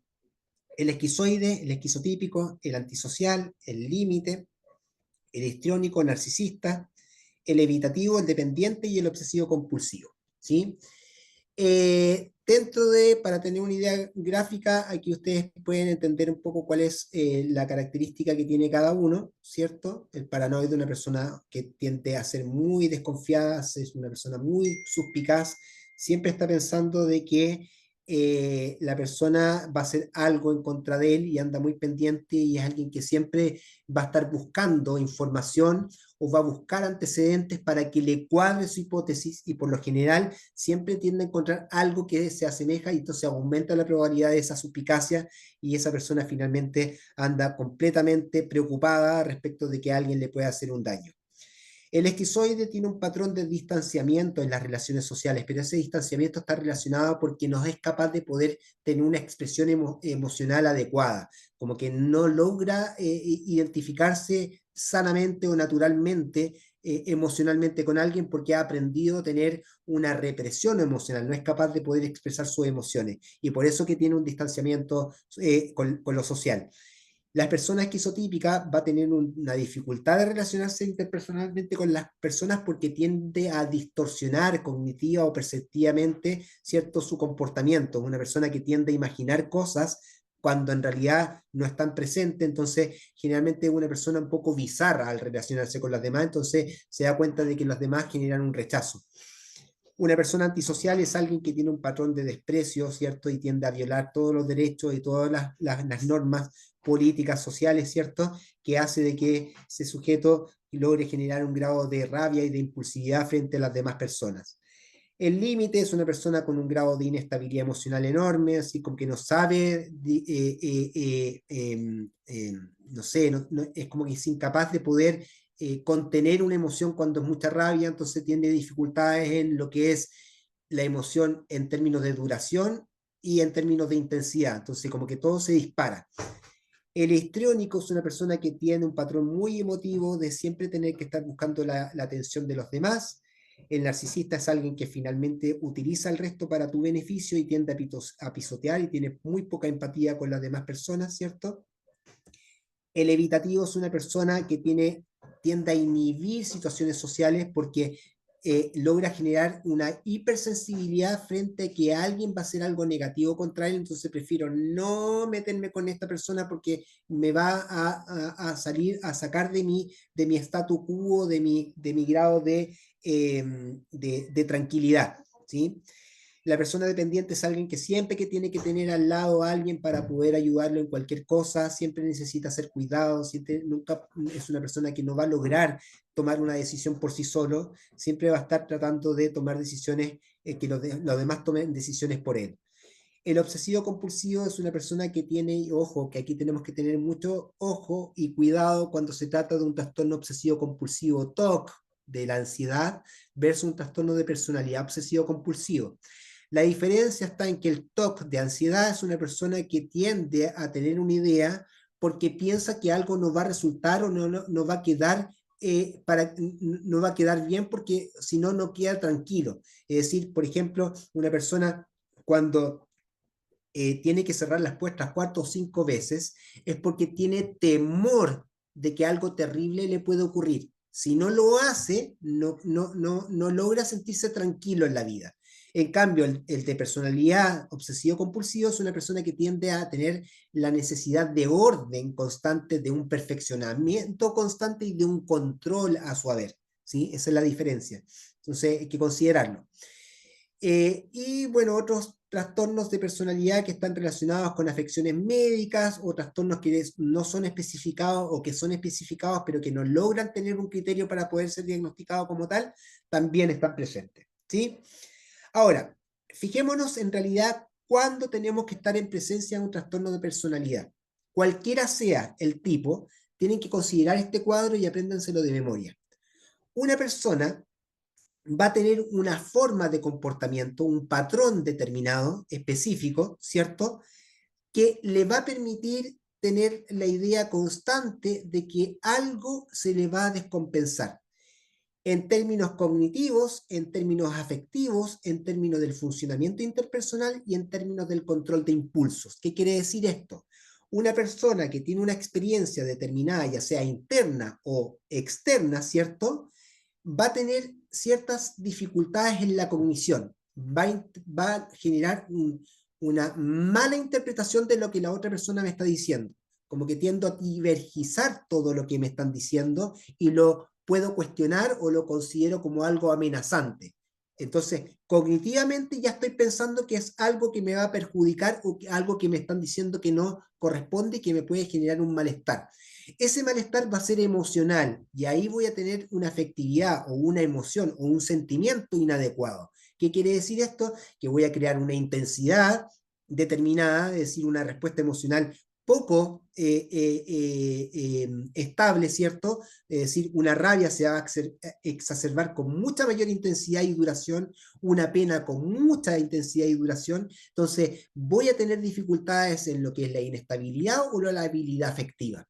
el esquizoide, el esquizotípico, el antisocial, el límite, el histriónico narcisista, el evitativo, el dependiente y el obsesivo compulsivo, ¿sí? Para tener una idea gráfica, aquí ustedes pueden entender un poco cuál es la característica que tiene cada uno, ¿cierto? El paranoide es una persona que tiende a ser muy desconfiada, es una persona muy suspicaz, siempre está pensando de que la persona va a hacer algo en contra de él y anda muy pendiente, y es alguien que siempre va a estar buscando información o va a buscar antecedentes para que le cuadre su hipótesis, y por lo general siempre tiende a encontrar algo que se asemeja, y entonces aumenta la probabilidad de esa suspicacia, y esa persona finalmente anda completamente preocupada respecto de que alguien le pueda hacer un daño. El esquizoide tiene un patrón de distanciamiento en las relaciones sociales, pero ese distanciamiento está relacionado porque no es capaz de poder tener una expresión emocional adecuada, como que no logra identificarse sanamente o naturalmente emocionalmente con alguien, porque ha aprendido a tener una represión emocional, no es capaz de poder expresar sus emociones, y por eso que tiene un distanciamiento con lo social. La persona esquizotípica va a tener una dificultad de relacionarse interpersonalmente con las personas porque tiende a distorsionar cognitiva o perceptivamente, ¿cierto?, su comportamiento. Una persona que tiende a imaginar cosas cuando en realidad no están presentes. Entonces generalmente es una persona un poco bizarra al relacionarse con las demás, entonces se da cuenta de que los demás generan un rechazo. Una persona antisocial es alguien que tiene un patrón de desprecio, ¿cierto? Y tiende a violar todos los derechos y todas las normas políticas, sociales, ¿cierto? Que hace de que ese sujeto logre generar un grado de rabia y de impulsividad frente a las demás personas. El límite es una persona con un grado de inestabilidad emocional enorme, así como que no sabe, no sé, es como que es incapaz de poder contener una emoción cuando es mucha rabia, entonces tiene dificultades en lo que es la emoción en términos de duración y en términos de intensidad, entonces como que todo se dispara. El histriónico es una persona que tiene un patrón muy emotivo de siempre tener que estar buscando la atención de los demás. El narcisista es alguien que finalmente utiliza al resto para tu beneficio y tiende a pisotear y tiene muy poca empatía con las demás personas, ¿cierto? El evitativo es una persona que tiende a inhibir situaciones sociales porque logra generar una hipersensibilidad frente a que alguien va a hacer algo negativo contra él, entonces prefiero no meterme con esta persona porque me va a sacar de mi statu quo, de mi grado de tranquilidad, ¿sí? La persona dependiente es alguien que siempre que tiene que tener al lado a alguien para poder ayudarlo en cualquier cosa, siempre necesita ser cuidado, nunca es una persona que no va a lograr tomar una decisión por sí solo, siempre va a estar tratando de tomar decisiones, que los demás tomen decisiones por él. El obsesivo compulsivo es una persona que tiene, ojo, que aquí tenemos que tener mucho ojo y cuidado cuando se trata de un trastorno obsesivo compulsivo TOC, de la ansiedad, versus un trastorno de personalidad obsesivo compulsivo. La diferencia está en que el TOC de ansiedad es una persona que tiende a tener una idea porque piensa que algo no va a resultar o no va a quedar no va a quedar bien porque si no, no queda tranquilo. Es decir, por ejemplo, una persona cuando tiene que cerrar las puertas 4 o 5 veces es porque tiene temor de que algo terrible le puede ocurrir. Si no lo hace, no logra sentirse tranquilo en la vida. En cambio, el de personalidad obsesivo-compulsivo es una persona que tiende a tener la necesidad de orden constante, de un perfeccionamiento constante y de un control a su haber, ¿sí? Esa es la diferencia. Entonces, hay que considerarlo. Y bueno, otros trastornos de personalidad que están relacionados con afecciones médicas o trastornos que no son especificados o que son especificados pero que no logran tener un criterio para poder ser diagnosticados como tal, también están presentes, ¿sí? Ahora, fijémonos en realidad cuándo tenemos que estar en presencia de un trastorno de personalidad. Cualquiera sea el tipo, tienen que considerar este cuadro y apréndanselo de memoria. Una persona va a tener una forma de comportamiento, un patrón determinado, específico, ¿cierto? Que le va a permitir tener la idea constante de que algo se le va a descompensar. En términos cognitivos, en términos afectivos, en términos del funcionamiento interpersonal y en términos del control de impulsos. ¿Qué quiere decir esto? Una persona que tiene una experiencia determinada, ya sea interna o externa, ¿cierto? Va a tener ciertas dificultades en la cognición, va a generar una mala interpretación de lo que la otra persona me está diciendo, como que tiendo a divergizar todo lo que me están diciendo y lo puedo cuestionar o lo considero como algo amenazante. Entonces, cognitivamente ya estoy pensando que es algo que me va a perjudicar o algo que me están diciendo que no corresponde y que me puede generar un malestar. Ese malestar va a ser emocional y ahí voy a tener una afectividad o una emoción o un sentimiento inadecuado. ¿Qué quiere decir esto? Que voy a crear una intensidad determinada, es decir, una respuesta emocional poco estable, ¿cierto? Es decir, una rabia se va a exacerbar con mucha mayor intensidad y duración, una pena con mucha intensidad y duración, entonces voy a tener dificultades en lo que es la inestabilidad o la habilidad afectiva.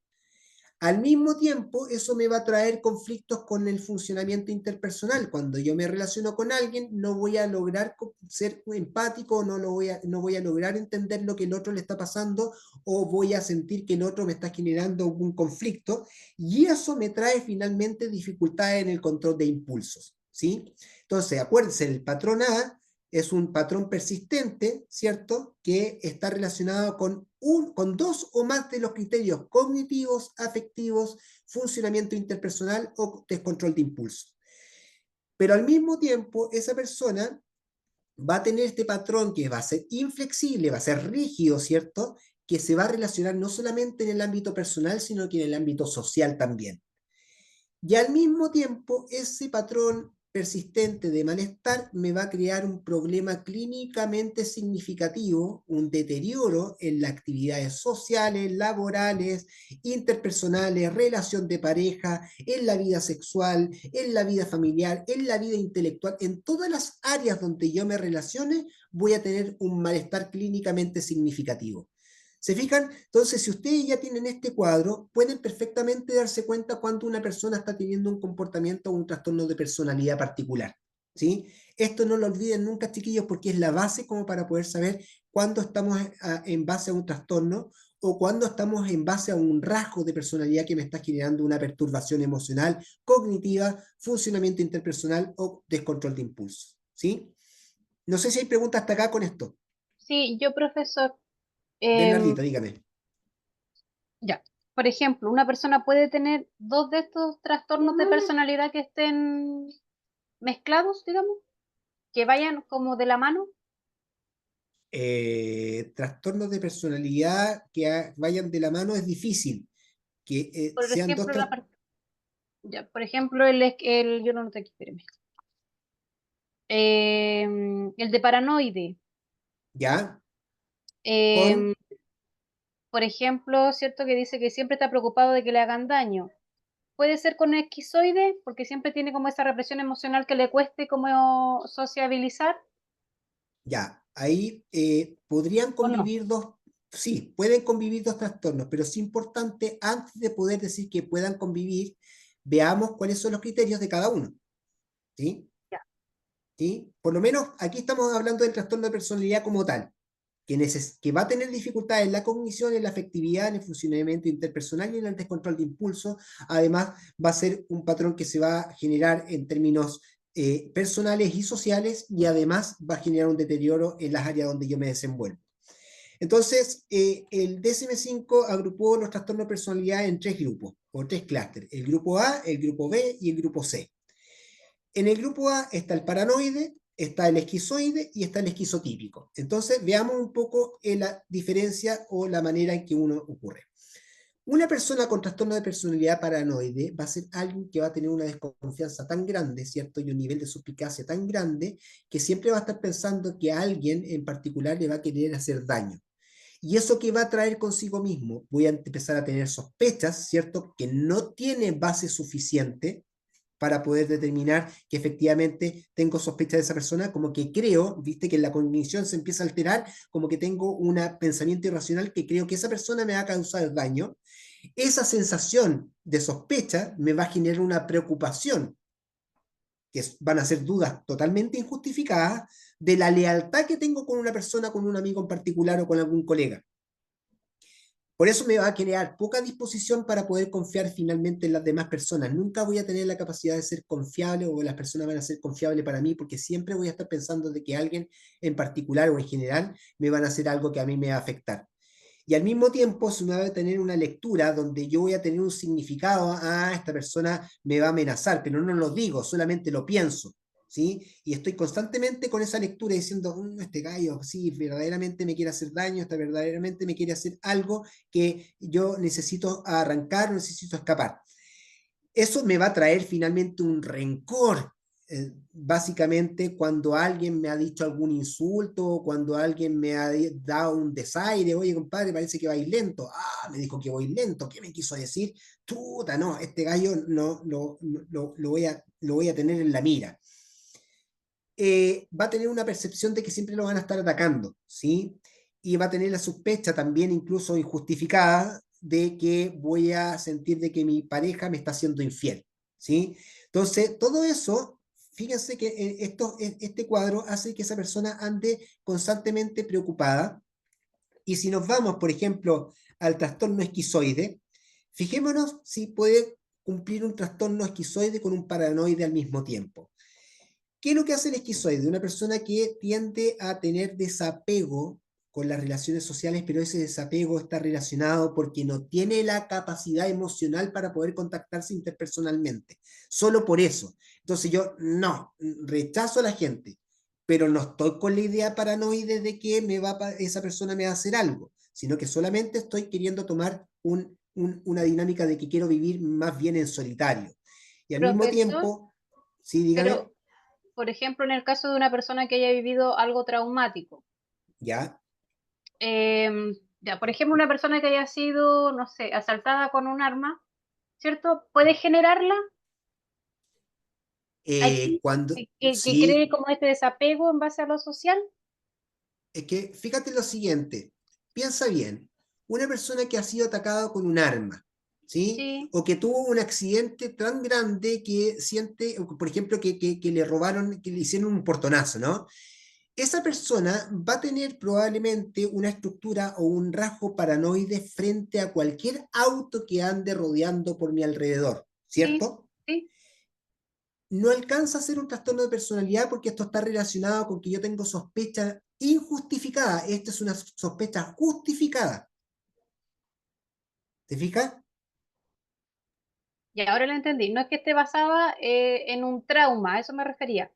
Al mismo tiempo, eso me va a traer conflictos con el funcionamiento interpersonal. Cuando yo me relaciono con alguien, no voy a lograr ser empático, no voy a lograr entender lo que el otro le está pasando o voy a sentir que el otro me está generando un conflicto y eso me trae finalmente dificultades en el control de impulsos, ¿sí? Entonces, acuérdense, el patrón A es un patrón persistente, ¿cierto? Que está relacionado con dos o más de los criterios cognitivos, afectivos, funcionamiento interpersonal o descontrol de impulso. Pero al mismo tiempo, esa persona va a tener este patrón que va a ser inflexible, va a ser rígido, ¿cierto? Que se va a relacionar no solamente en el ámbito personal, sino que en el ámbito social también. Y al mismo tiempo, ese patrón persistente de malestar me va a crear un problema clínicamente significativo, un deterioro en las actividades sociales, laborales, interpersonales, relación de pareja, en la vida sexual, en la vida familiar, en la vida intelectual, en todas las áreas donde yo me relacione, voy a tener un malestar clínicamente significativo. ¿Se fijan? Entonces, si ustedes ya tienen este cuadro, pueden perfectamente darse cuenta cuando una persona está teniendo un comportamiento o un trastorno de personalidad particular. ¿Sí? Esto no lo olviden nunca, chiquillos, porque es la base como para poder saber cuándo estamos en base a un trastorno o cuándo estamos en base a un rasgo de personalidad que me está generando una perturbación emocional, cognitiva, funcionamiento interpersonal o descontrol de impulso. ¿Sí? No sé si hay preguntas hasta acá con esto. Sí, yo, profesor, Bernardita, dígame. ya. Por ejemplo, una persona puede tener dos de estos trastornos de personalidad que estén mezclados, digamos, que vayan como de la mano. Trastornos de personalidad que vayan de la mano es difícil, que Por sean dos ejemplo, ya, por ejemplo, yo no lo tengo aquí, espérame. El de paranoide. ¿ya? Con, Em, por ejemplo, cierto que dice que siempre está preocupado de que le hagan daño. Puede ser con esquizoide, porque siempre tiene como esa represión emocional que le cueste como sociabilizar, ya, ahí podrían ¿o no? convivir dos, sí, pueden convivir dos trastornos, pero es importante, antes de poder decir que puedan convivir, veamos cuáles son los criterios de cada uno, ¿sí? Ya. ¿Sí? Por lo menos aquí estamos hablando del trastorno de personalidad como tal. Que va a tener dificultades en la cognición, en la afectividad, en el funcionamiento interpersonal y en el descontrol de impulso. Además, va a ser un patrón que se va a generar en términos personales y sociales y además va a generar un deterioro en las áreas donde yo me desenvuelvo. Entonces, el DSM-5 agrupó los trastornos de personalidad en tres grupos o tres clústeres: el grupo A, el grupo B y el grupo C. En el grupo A está el paranoide, está el esquizoide y está el esquizotípico. Entonces, veamos un poco la diferencia o la manera en que uno ocurre. Una persona con trastorno de personalidad paranoide va a ser alguien que va a tener una desconfianza tan grande, ¿cierto? Y un nivel de suspicacia tan grande que siempre va a estar pensando que a alguien en particular le va a querer hacer daño. ¿Y eso que va a traer consigo mismo? Voy a empezar a tener sospechas, ¿cierto? Que no tiene base suficiente para poder determinar que efectivamente tengo sospecha de esa persona, como que creo, viste que la cognición se empieza a alterar, como que tengo un pensamiento irracional que creo que esa persona me va a causar daño. Esa sensación de sospecha me va a generar una preocupación, que van a ser dudas totalmente injustificadas, de la lealtad que tengo con una persona, con un amigo en particular o con algún colega. Por eso me va a crear poca disposición para poder confiar finalmente en las demás personas. Nunca voy a tener la capacidad de ser confiable o las personas van a ser confiables para mí porque siempre voy a estar pensando de que alguien en particular o en general me van a hacer algo que a mí me va a afectar. Y al mismo tiempo se me va a tener una lectura donde yo voy a tener un significado, esta persona me va a amenazar, pero no lo digo, solamente lo pienso. ¿Sí? Y estoy constantemente con esa lectura diciendo, este gallo, sí, verdaderamente me quiere hacer daño, verdaderamente me quiere hacer algo que yo necesito arrancar, necesito escapar. Eso me va a traer finalmente un rencor. Básicamente cuando alguien me ha dicho algún insulto, cuando alguien me ha dado un desaire, oye compadre, parece que vais lento, me dijo que voy lento, ¿qué me quiso decir? Chuta, no, este gallo no, lo voy a tener en la mira. Va a tener una percepción de que siempre lo van a estar atacando, ¿sí? Y va a tener la sospecha también, incluso injustificada, de que voy a sentir de que mi pareja me está haciendo infiel, ¿sí? Entonces, todo eso, fíjense que este cuadro hace que esa persona ande constantemente preocupada. Y si nos vamos, por ejemplo, al trastorno esquizoide, fijémonos si puede cumplir un trastorno esquizoide con un paranoide al mismo tiempo. ¿Qué es lo que hace el esquizoide? Una persona que tiende a tener desapego con las relaciones sociales, pero ese desapego está relacionado porque no tiene la capacidad emocional para poder contactarse interpersonalmente. Solo por eso. Entonces yo no, rechazo a la gente, pero no estoy con la idea paranoide de que esa persona me va a hacer algo, sino que solamente estoy queriendo tomar una dinámica de que quiero vivir más bien en solitario. Y al mismo Profesor, tiempo, sí, dígame, pero por ejemplo, en el caso de una persona que haya vivido algo traumático, ya. ya, por ejemplo, una persona que haya sido, no sé, asaltada con un arma, ¿cierto? ¿Puede generarla allí? Cuando, Que sí, cree como este desapego en base a lo social. es que fíjate lo siguiente, piensa bien, una persona que ha sido atacada con un arma, ¿sí? Sí, O que tuvo un accidente tan grande que siente, por ejemplo, que le robaron, que le hicieron un portonazo, ¿no? Esa persona va a tener probablemente una estructura o un rasgo paranoide frente a cualquier auto que ande rodeando por mi alrededor, sí, ¿cierto? sí. No alcanza a ser un trastorno de personalidad porque esto está relacionado con que yo tengo sospecha injustificada. Esta es una sospecha justificada. ¿Te fijas? Y ahora lo entendí. No es que esté basada en un trauma, a eso me refería.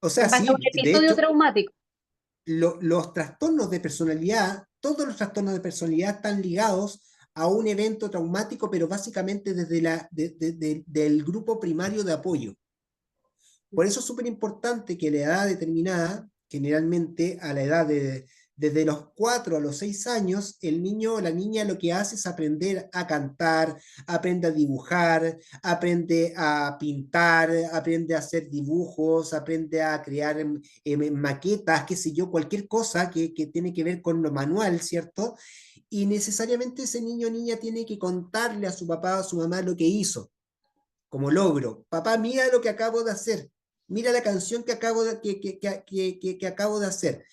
O En sea, base a un sí, de episodio hecho, traumático. los trastornos de personalidad, todos los trastornos de personalidad están ligados a un evento traumático, pero básicamente desde del grupo primario de apoyo. Por eso es súper importante que a la edad determinada, generalmente a la edad desde los 4 a los 6 años, el niño o la niña lo que hace es aprender a cantar, aprende a dibujar, aprende a pintar, aprende a hacer dibujos, aprende a crear maquetas, qué sé yo, cualquier cosa que tiene que ver con lo manual, ¿cierto? Y necesariamente ese niño o niña tiene que contarle a su papá o a su mamá lo que hizo como logro. Papá, mira lo que acabo de hacer. Mira la canción que acabo de hacer.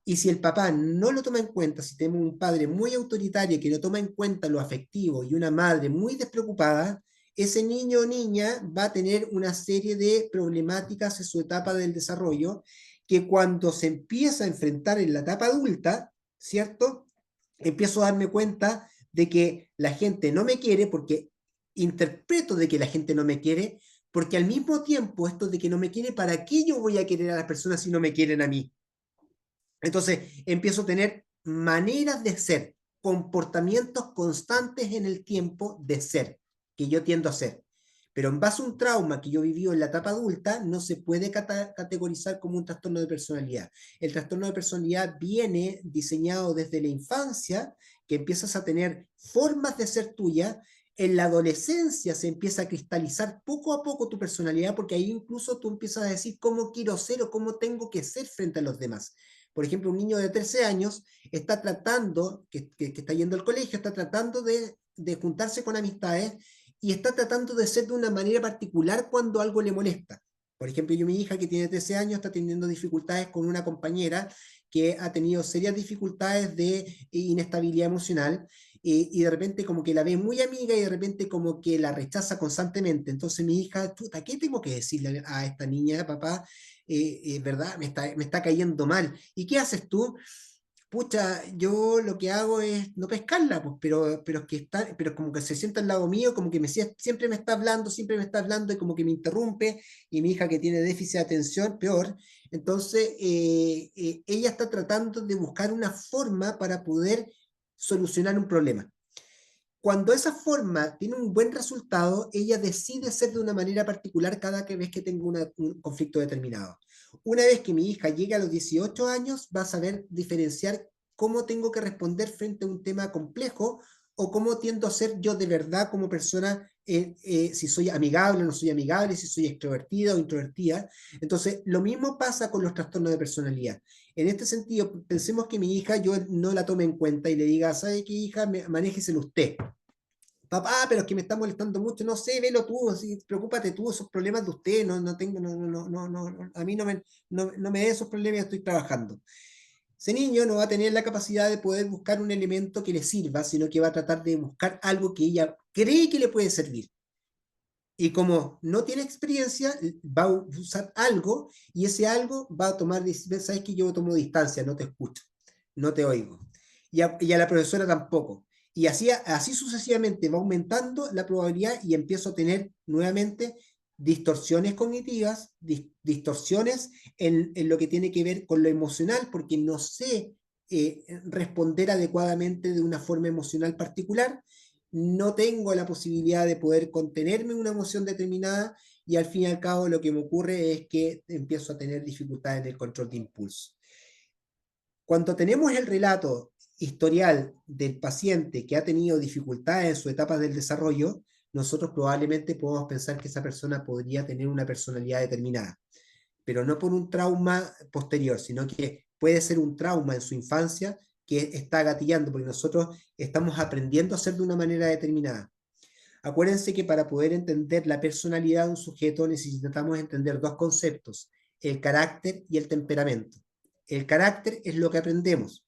Y si el papá no lo toma en cuenta, si tenemos un padre muy autoritario que no toma en cuenta lo afectivo y una madre muy despreocupada, ese niño o niña va a tener una serie de problemáticas en su etapa del desarrollo que cuando se empieza a enfrentar en la etapa adulta, ¿cierto? Empiezo a darme cuenta de que la gente no me quiere porque interpreto de que la gente no me quiere, porque al mismo tiempo esto de que no me quiere, ¿para qué yo voy a querer a las personas si no me quieren a mí? Entonces empiezo a tener maneras de ser, comportamientos constantes en el tiempo de ser, que yo tiendo a ser. Pero en base a un trauma que yo viví en la etapa adulta, no se puede categorizar como un trastorno de personalidad. El trastorno de personalidad viene diseñado desde la infancia, que empiezas a tener formas de ser tuya. En la adolescencia se empieza a cristalizar poco a poco tu personalidad, porque ahí incluso tú empiezas a decir cómo quiero ser o cómo tengo que ser frente a los demás. Por ejemplo, un niño de 13 años está tratando, que está yendo al colegio, está tratando de juntarse con amistades y está tratando de ser de una manera particular cuando algo le molesta. Por ejemplo, yo mi hija que tiene 13 años está teniendo dificultades con una compañera que ha tenido serias dificultades de inestabilidad emocional y de repente como que la ve muy amiga y de repente como que la rechaza constantemente. Entonces mi hija, chuta, ¿qué tengo que decirle a esta niña, papá? ¿Verdad? Me está cayendo mal. ¿Y qué haces tú? Pucha, yo lo que hago es no pescarla, pues, pero es que está, pero como que se sienta al lado mío, como que siempre me está hablando y como que me interrumpe, y mi hija que tiene déficit de atención, peor. Entonces, ella está tratando de buscar una forma para poder solucionar un problema. Cuando esa forma tiene un buen resultado, ella decide ser de una manera particular cada vez que tenga un conflicto determinado. Una vez que mi hija llegue a los 18 años, va a saber diferenciar cómo tengo que responder frente a un tema complejo o cómo tiendo a ser yo de verdad como persona, si soy amigable o no soy amigable, si soy extrovertida o introvertida. Entonces, lo mismo pasa con los trastornos de personalidad. En este sentido, pensemos que mi hija yo no la tome en cuenta y le diga, ¿sabe qué, hija? Manéjeselo usted. Papá, pero es que me está molestando mucho, no sé, velo tú, así, preocúpate tú, esos problemas de usted, no tengo, a mí no me dé esos problemas, estoy trabajando. Ese niño no va a tener la capacidad de poder buscar un elemento que le sirva, sino que va a tratar de buscar algo que ella cree que le puede servir. Y como no tiene experiencia, va a usar algo y ese algo va a tomar, sabes que yo tomo distancia, no te escucho, no te oigo. Y a la profesora tampoco. Y así sucesivamente va aumentando la probabilidad y empiezo a tener nuevamente distorsiones cognitivas, distorsiones en lo que tiene que ver con lo emocional, porque no sé responder adecuadamente de una forma emocional particular, no tengo la posibilidad de poder contenerme una emoción determinada y al fin y al cabo lo que me ocurre es que empiezo a tener dificultades en el control de impulso. Cuando tenemos el relato historial del paciente que ha tenido dificultades en su etapa del desarrollo, nosotros probablemente podemos pensar que esa persona podría tener una personalidad determinada, pero no por un trauma posterior, sino que puede ser un trauma en su infancia que está gatillando, porque nosotros estamos aprendiendo a ser de una manera determinada. Acuérdense que para poder entender la personalidad de un sujeto necesitamos entender dos conceptos, el carácter y el temperamento. El carácter es lo que aprendemos,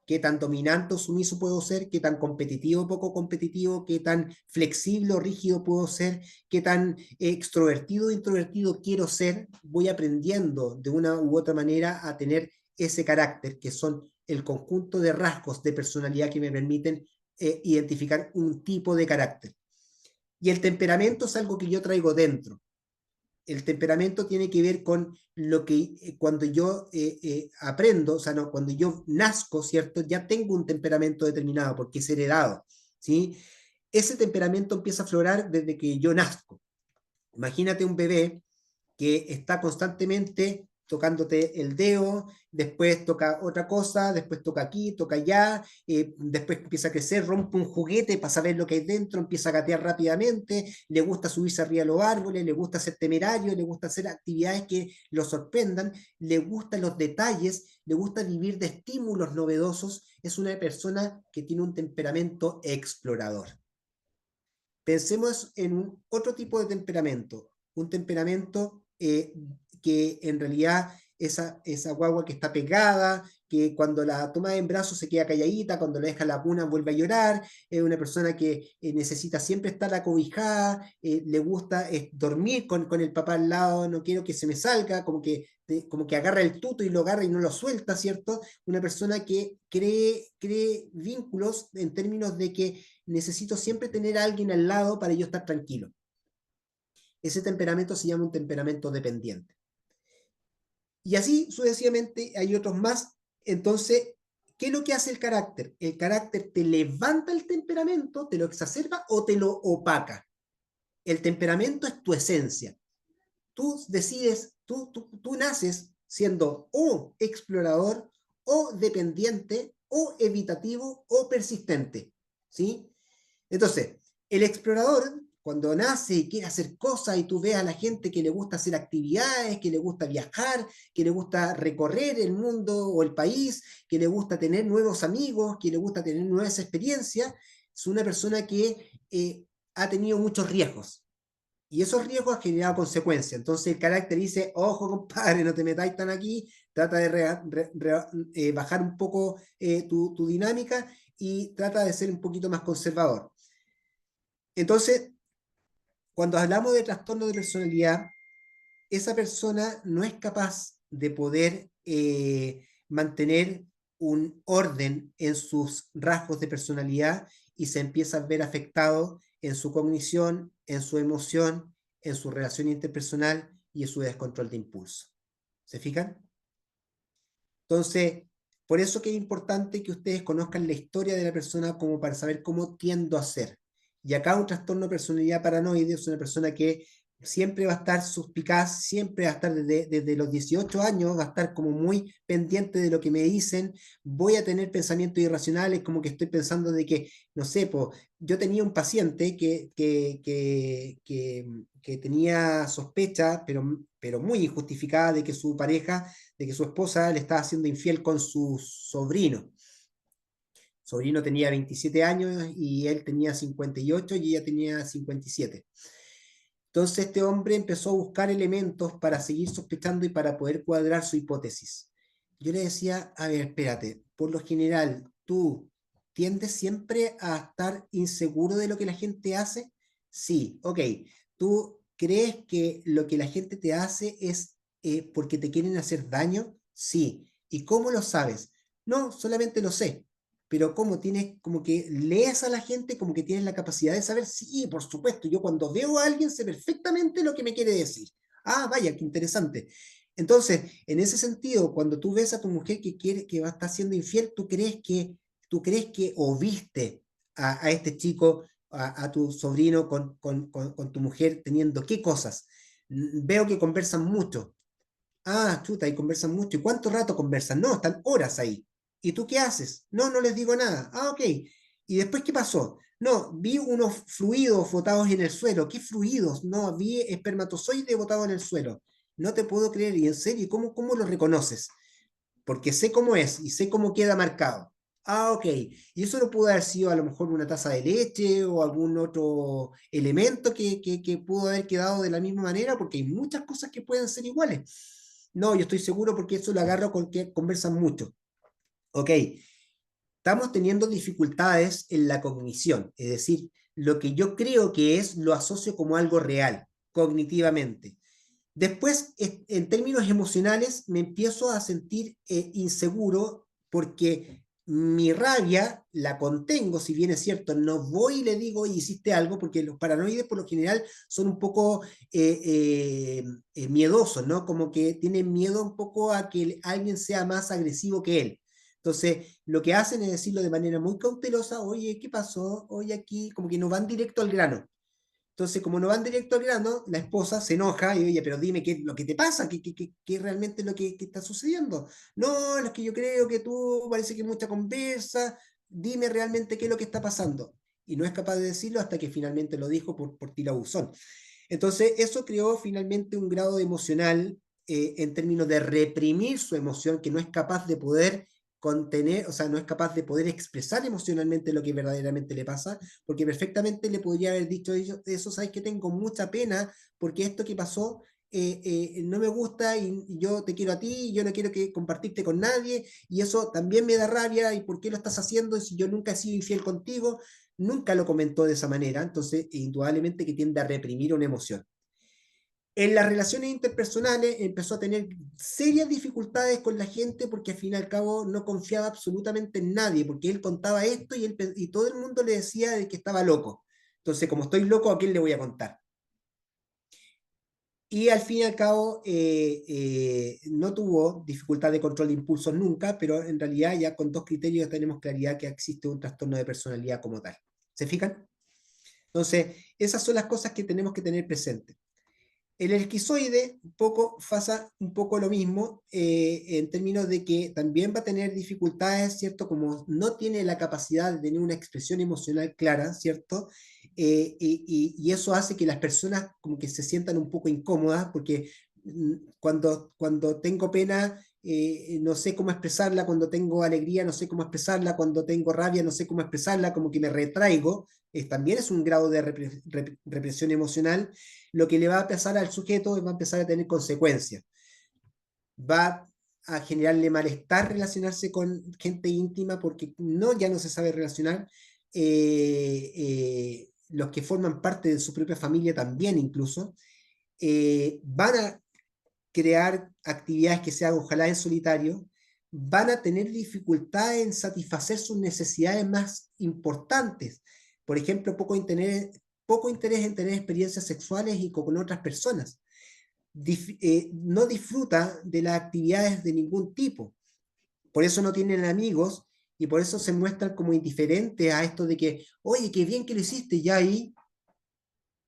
qué tan dominante o sumiso puedo ser, qué tan competitivo o poco competitivo, qué tan flexible o rígido puedo ser, qué tan extrovertido o introvertido quiero ser. Voy aprendiendo de una u otra manera a tener ese carácter, que son el conjunto de rasgos de personalidad que me permiten identificar un tipo de carácter. Y el temperamento es algo que yo traigo dentro. El temperamento tiene que ver con lo que cuando yo aprendo, o sea, no, cuando yo nazco, ¿cierto? Ya tengo un temperamento determinado porque es heredado, ¿sí? Ese temperamento empieza a aflorar desde que yo nazco. Imagínate un bebé que está constantemente tocándote el dedo, después toca otra cosa, después toca aquí, toca allá, después empieza a crecer, rompe un juguete para saber lo que hay dentro, empieza a gatear rápidamente, le gusta subirse arriba de los árboles, le gusta ser temerario, le gusta hacer actividades que lo sorprendan, le gustan los detalles, le gusta vivir de estímulos novedosos, es una persona que tiene un temperamento explorador. Pensemos en otro tipo de temperamento, un temperamento que en realidad esa guagua que está pegada, que cuando la toma en brazos se queda calladita, cuando la deja en la cuna vuelve a llorar, es una persona que necesita siempre estar acobijada, le gusta dormir con el papá al lado, no quiero que se me salga, como que agarra el tuto y lo agarra y no lo suelta, ¿cierto? Una persona que cree vínculos en términos de que necesito siempre tener a alguien al lado para yo estar tranquilo. Ese temperamento se llama un temperamento dependiente. Y así sucesivamente hay otros más. Entonces, ¿qué es lo que hace el carácter? El carácter te levanta el temperamento, te lo exacerba o te lo opaca. El temperamento es tu esencia. Tú decides, tú naces siendo o explorador, o dependiente, o evitativo, o persistente, ¿sí? Entonces, el explorador, cuando nace y quiere hacer cosas y tú ves a la gente que le gusta hacer actividades, que le gusta viajar, que le gusta recorrer el mundo o el país, que le gusta tener nuevos amigos, que le gusta tener nuevas experiencias, es una persona que ha tenido muchos riesgos. Y esos riesgos han generado consecuencias. Entonces el carácter dice, ojo compadre, no te metáis tan aquí, trata de bajar un poco tu dinámica y trata de ser un poquito más conservador. Entonces, cuando hablamos de trastorno de personalidad, esa persona no es capaz de poder mantener un orden en sus rasgos de personalidad y se empieza a ver afectado en su cognición, en su emoción, en su relación interpersonal y en su descontrol de impulso. ¿Se fijan? Entonces, por eso que es importante que ustedes conozcan la historia de la persona como para saber cómo tiendo a ser. Y acá un trastorno de personalidad paranoide es una persona que siempre va a estar suspicaz, siempre va a estar desde los 18 años, va a estar como muy pendiente de lo que me dicen, voy a tener pensamientos irracionales, como que estoy pensando de que, no sé, yo tenía un paciente que tenía sospecha, pero muy injustificada, de que su pareja, de que su esposa le estaba haciendo infiel con su sobrino. Sobrino tenía 27 años y él tenía 58 y ella tenía 57. Entonces este hombre empezó a buscar elementos para seguir sospechando y para poder cuadrar su hipótesis. Yo le decía, a ver, espérate, por lo general, ¿tú tiendes siempre a estar inseguro de lo que la gente hace? Sí, ok. ¿Tú crees que lo que la gente te hace es porque te quieren hacer daño? Sí. ¿Y cómo lo sabes? No, solamente lo sé. Pero ¿cómo tienes, como que lees a la gente, como que tienes la capacidad de saber? Sí, por supuesto, yo cuando veo a alguien sé perfectamente lo que me quiere decir. Ah, vaya, qué interesante. Entonces, en ese sentido, cuando tú ves a tu mujer que quiere, que va a estar siendo infiel, tú crees que o viste a este chico, a tu sobrino con tu mujer teniendo qué cosas? Veo que conversan mucho. Ah, chuta, y conversan mucho. ¿Y cuánto rato conversan? No, están horas ahí. ¿Y tú qué haces? No, no les digo nada. Ah, ok. ¿Y después qué pasó? No, vi unos fluidos botados en el suelo. ¿Qué fluidos? No, vi espermatozoides botados en el suelo. No te puedo creer. ¿Y en serio? ¿Cómo lo reconoces? Porque sé cómo es y sé cómo queda marcado. Ah, ok. Y eso no pudo haber sido a lo mejor una taza de leche o algún otro elemento que pudo haber quedado de la misma manera, porque hay muchas cosas que pueden ser iguales. No, yo estoy seguro porque eso lo agarro con que conversan mucho. Ok, estamos teniendo dificultades en la cognición, es decir, lo que yo creo que es lo asocio como algo real, cognitivamente. Después, en términos emocionales, me empiezo a sentir inseguro porque mi rabia la contengo, si bien es cierto, no voy y le digo, "Oye, hiciste algo", porque los paranoides por lo general son un poco miedosos, ¿no? Como que tienen miedo un poco a que alguien sea más agresivo que él. Entonces, lo que hacen es decirlo de manera muy cautelosa: "Oye, ¿qué pasó? Oye, aquí", como que no van directo al grano. Entonces, como no van directo al grano, la esposa se enoja y, oye, pero dime qué es lo que te pasa, qué realmente es lo que está sucediendo. No, es que yo creo que tú parece que mucha conversa, dime realmente qué es lo que está pasando. Y no es capaz de decirlo hasta que finalmente lo dijo por tirabuzón. Entonces, eso creó finalmente un grado emocional en términos de reprimir su emoción, que no es capaz de poder contener, o sea, no es capaz de poder expresar emocionalmente lo que verdaderamente le pasa, porque perfectamente le podría haber dicho eso, sabes que tengo mucha pena porque esto que pasó no me gusta y yo te quiero a ti y yo no quiero que compartirte con nadie y eso también me da rabia y por qué lo estás haciendo si yo nunca he sido infiel contigo. Nunca lo comentó de esa manera, entonces indudablemente que tiende a reprimir una emoción. En las relaciones interpersonales empezó a tener serias dificultades con la gente porque al fin y al cabo no confiaba absolutamente en nadie, porque él contaba esto y todo el mundo le decía de que estaba loco. Entonces, como estoy loco, ¿a quién le voy a contar? Y al fin y al cabo no tuvo dificultad de control de impulsos nunca, pero en realidad ya con dos criterios tenemos claridad que existe un trastorno de personalidad como tal. ¿Se fijan? Entonces, esas son las cosas que tenemos que tener presentes. El esquizoide pasa un poco lo mismo en términos de que también va a tener dificultades, ¿cierto? Como no tiene la capacidad de tener una expresión emocional clara, ¿cierto? Y eso hace que las personas como que se sientan un poco incómodas porque cuando tengo pena, no sé cómo expresarla, cuando tengo alegría, no sé cómo expresarla, cuando tengo rabia, no sé cómo expresarla, como que me retraigo. También es un grado de represión emocional. Lo que le va a pasar al sujeto va a empezar a tener consecuencias. Va a generarle malestar relacionarse con gente íntima porque ya no se sabe relacionar. Los que forman parte de su propia familia también incluso. Van a crear actividades que se hagan ojalá en solitario, van a tener dificultad en satisfacer sus necesidades más importantes. Por ejemplo, poco interés en tener experiencias sexuales y con otras personas. No disfruta de las actividades de ningún tipo. Por eso no tienen amigos y por eso se muestran como indiferentes a esto de que, oye, qué bien que lo hiciste ya ahí,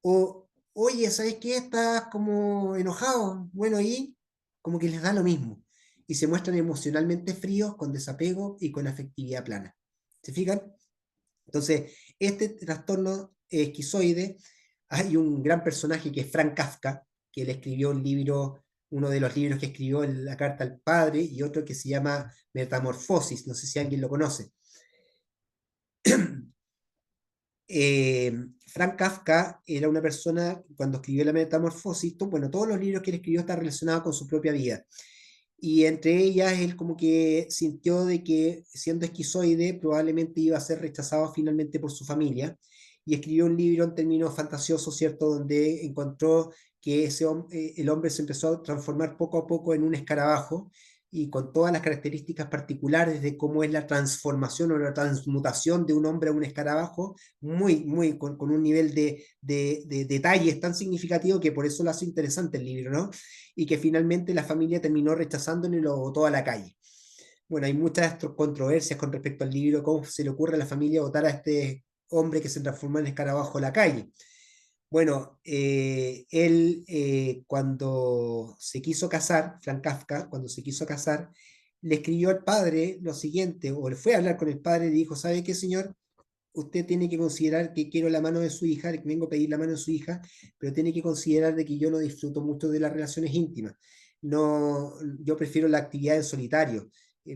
o oye, ¿sabes qué? Estás como enojado. Bueno, ahí como que les da lo mismo. Y se muestran emocionalmente fríos, con desapego y con afectividad plana. ¿Se fijan? Entonces, este trastorno esquizoide, hay un gran personaje que es Frank Kafka, que él escribió un libro, uno de los libros que escribió en La carta al padre, y otro que se llama Metamorfosis, no sé si alguien lo conoce. Frank Kafka era una persona, cuando escribió La Metamorfosis, bueno, todos los libros que él escribió están relacionados con su propia vida. Y entre ellas, él como que sintió de que siendo esquizoide probablemente iba a ser rechazado finalmente por su familia. y escribió un libro en términos fantasiosos, ¿cierto? Donde encontró que el hombre se empezó a transformar poco a poco en un escarabajo, y con todas las características particulares de cómo es la transformación o la transmutación de un hombre a un escarabajo, con un nivel de detalles tan significativo que por eso lo hace interesante el libro, ¿no? Y que finalmente la familia terminó rechazándolo y lo botó a la calle. Bueno, hay muchas controversias con respecto al libro, cómo se le ocurre a la familia votar a este hombre que se transformó en escarabajo a la calle. Bueno, él cuando se quiso casar, Franz Kafka, cuando se quiso casar, le escribió al padre lo siguiente, o le fue a hablar con el padre y le dijo, ¿sabe qué, señor? Usted tiene que considerar que quiero la mano de su hija, que vengo a pedir la mano de su hija, pero tiene que considerar de que yo no disfruto mucho de las relaciones íntimas. No, yo prefiero la actividad en solitario.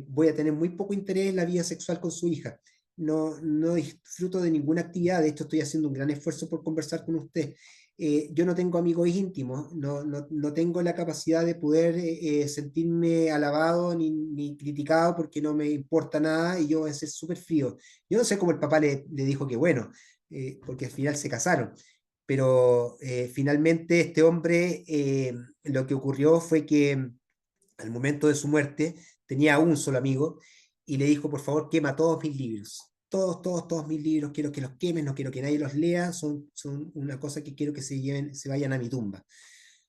Voy a tener muy poco interés en la vida sexual con su hija. No disfruto de ninguna actividad, de hecho estoy haciendo un gran esfuerzo por conversar con usted. Yo no tengo amigos íntimos, no tengo la capacidad de poder sentirme alabado ni criticado porque no me importa nada y yo voy a ser súper frío. Yo no sé cómo el papá le dijo que bueno, porque al final se casaron, pero finalmente este hombre, lo que ocurrió fue que al momento de su muerte tenía un solo amigo y le dijo, por favor, quema todos mis libros. Todos mis libros, quiero que los quemen, no quiero que nadie los lea, son una cosa que quiero que se vayan a mi tumba.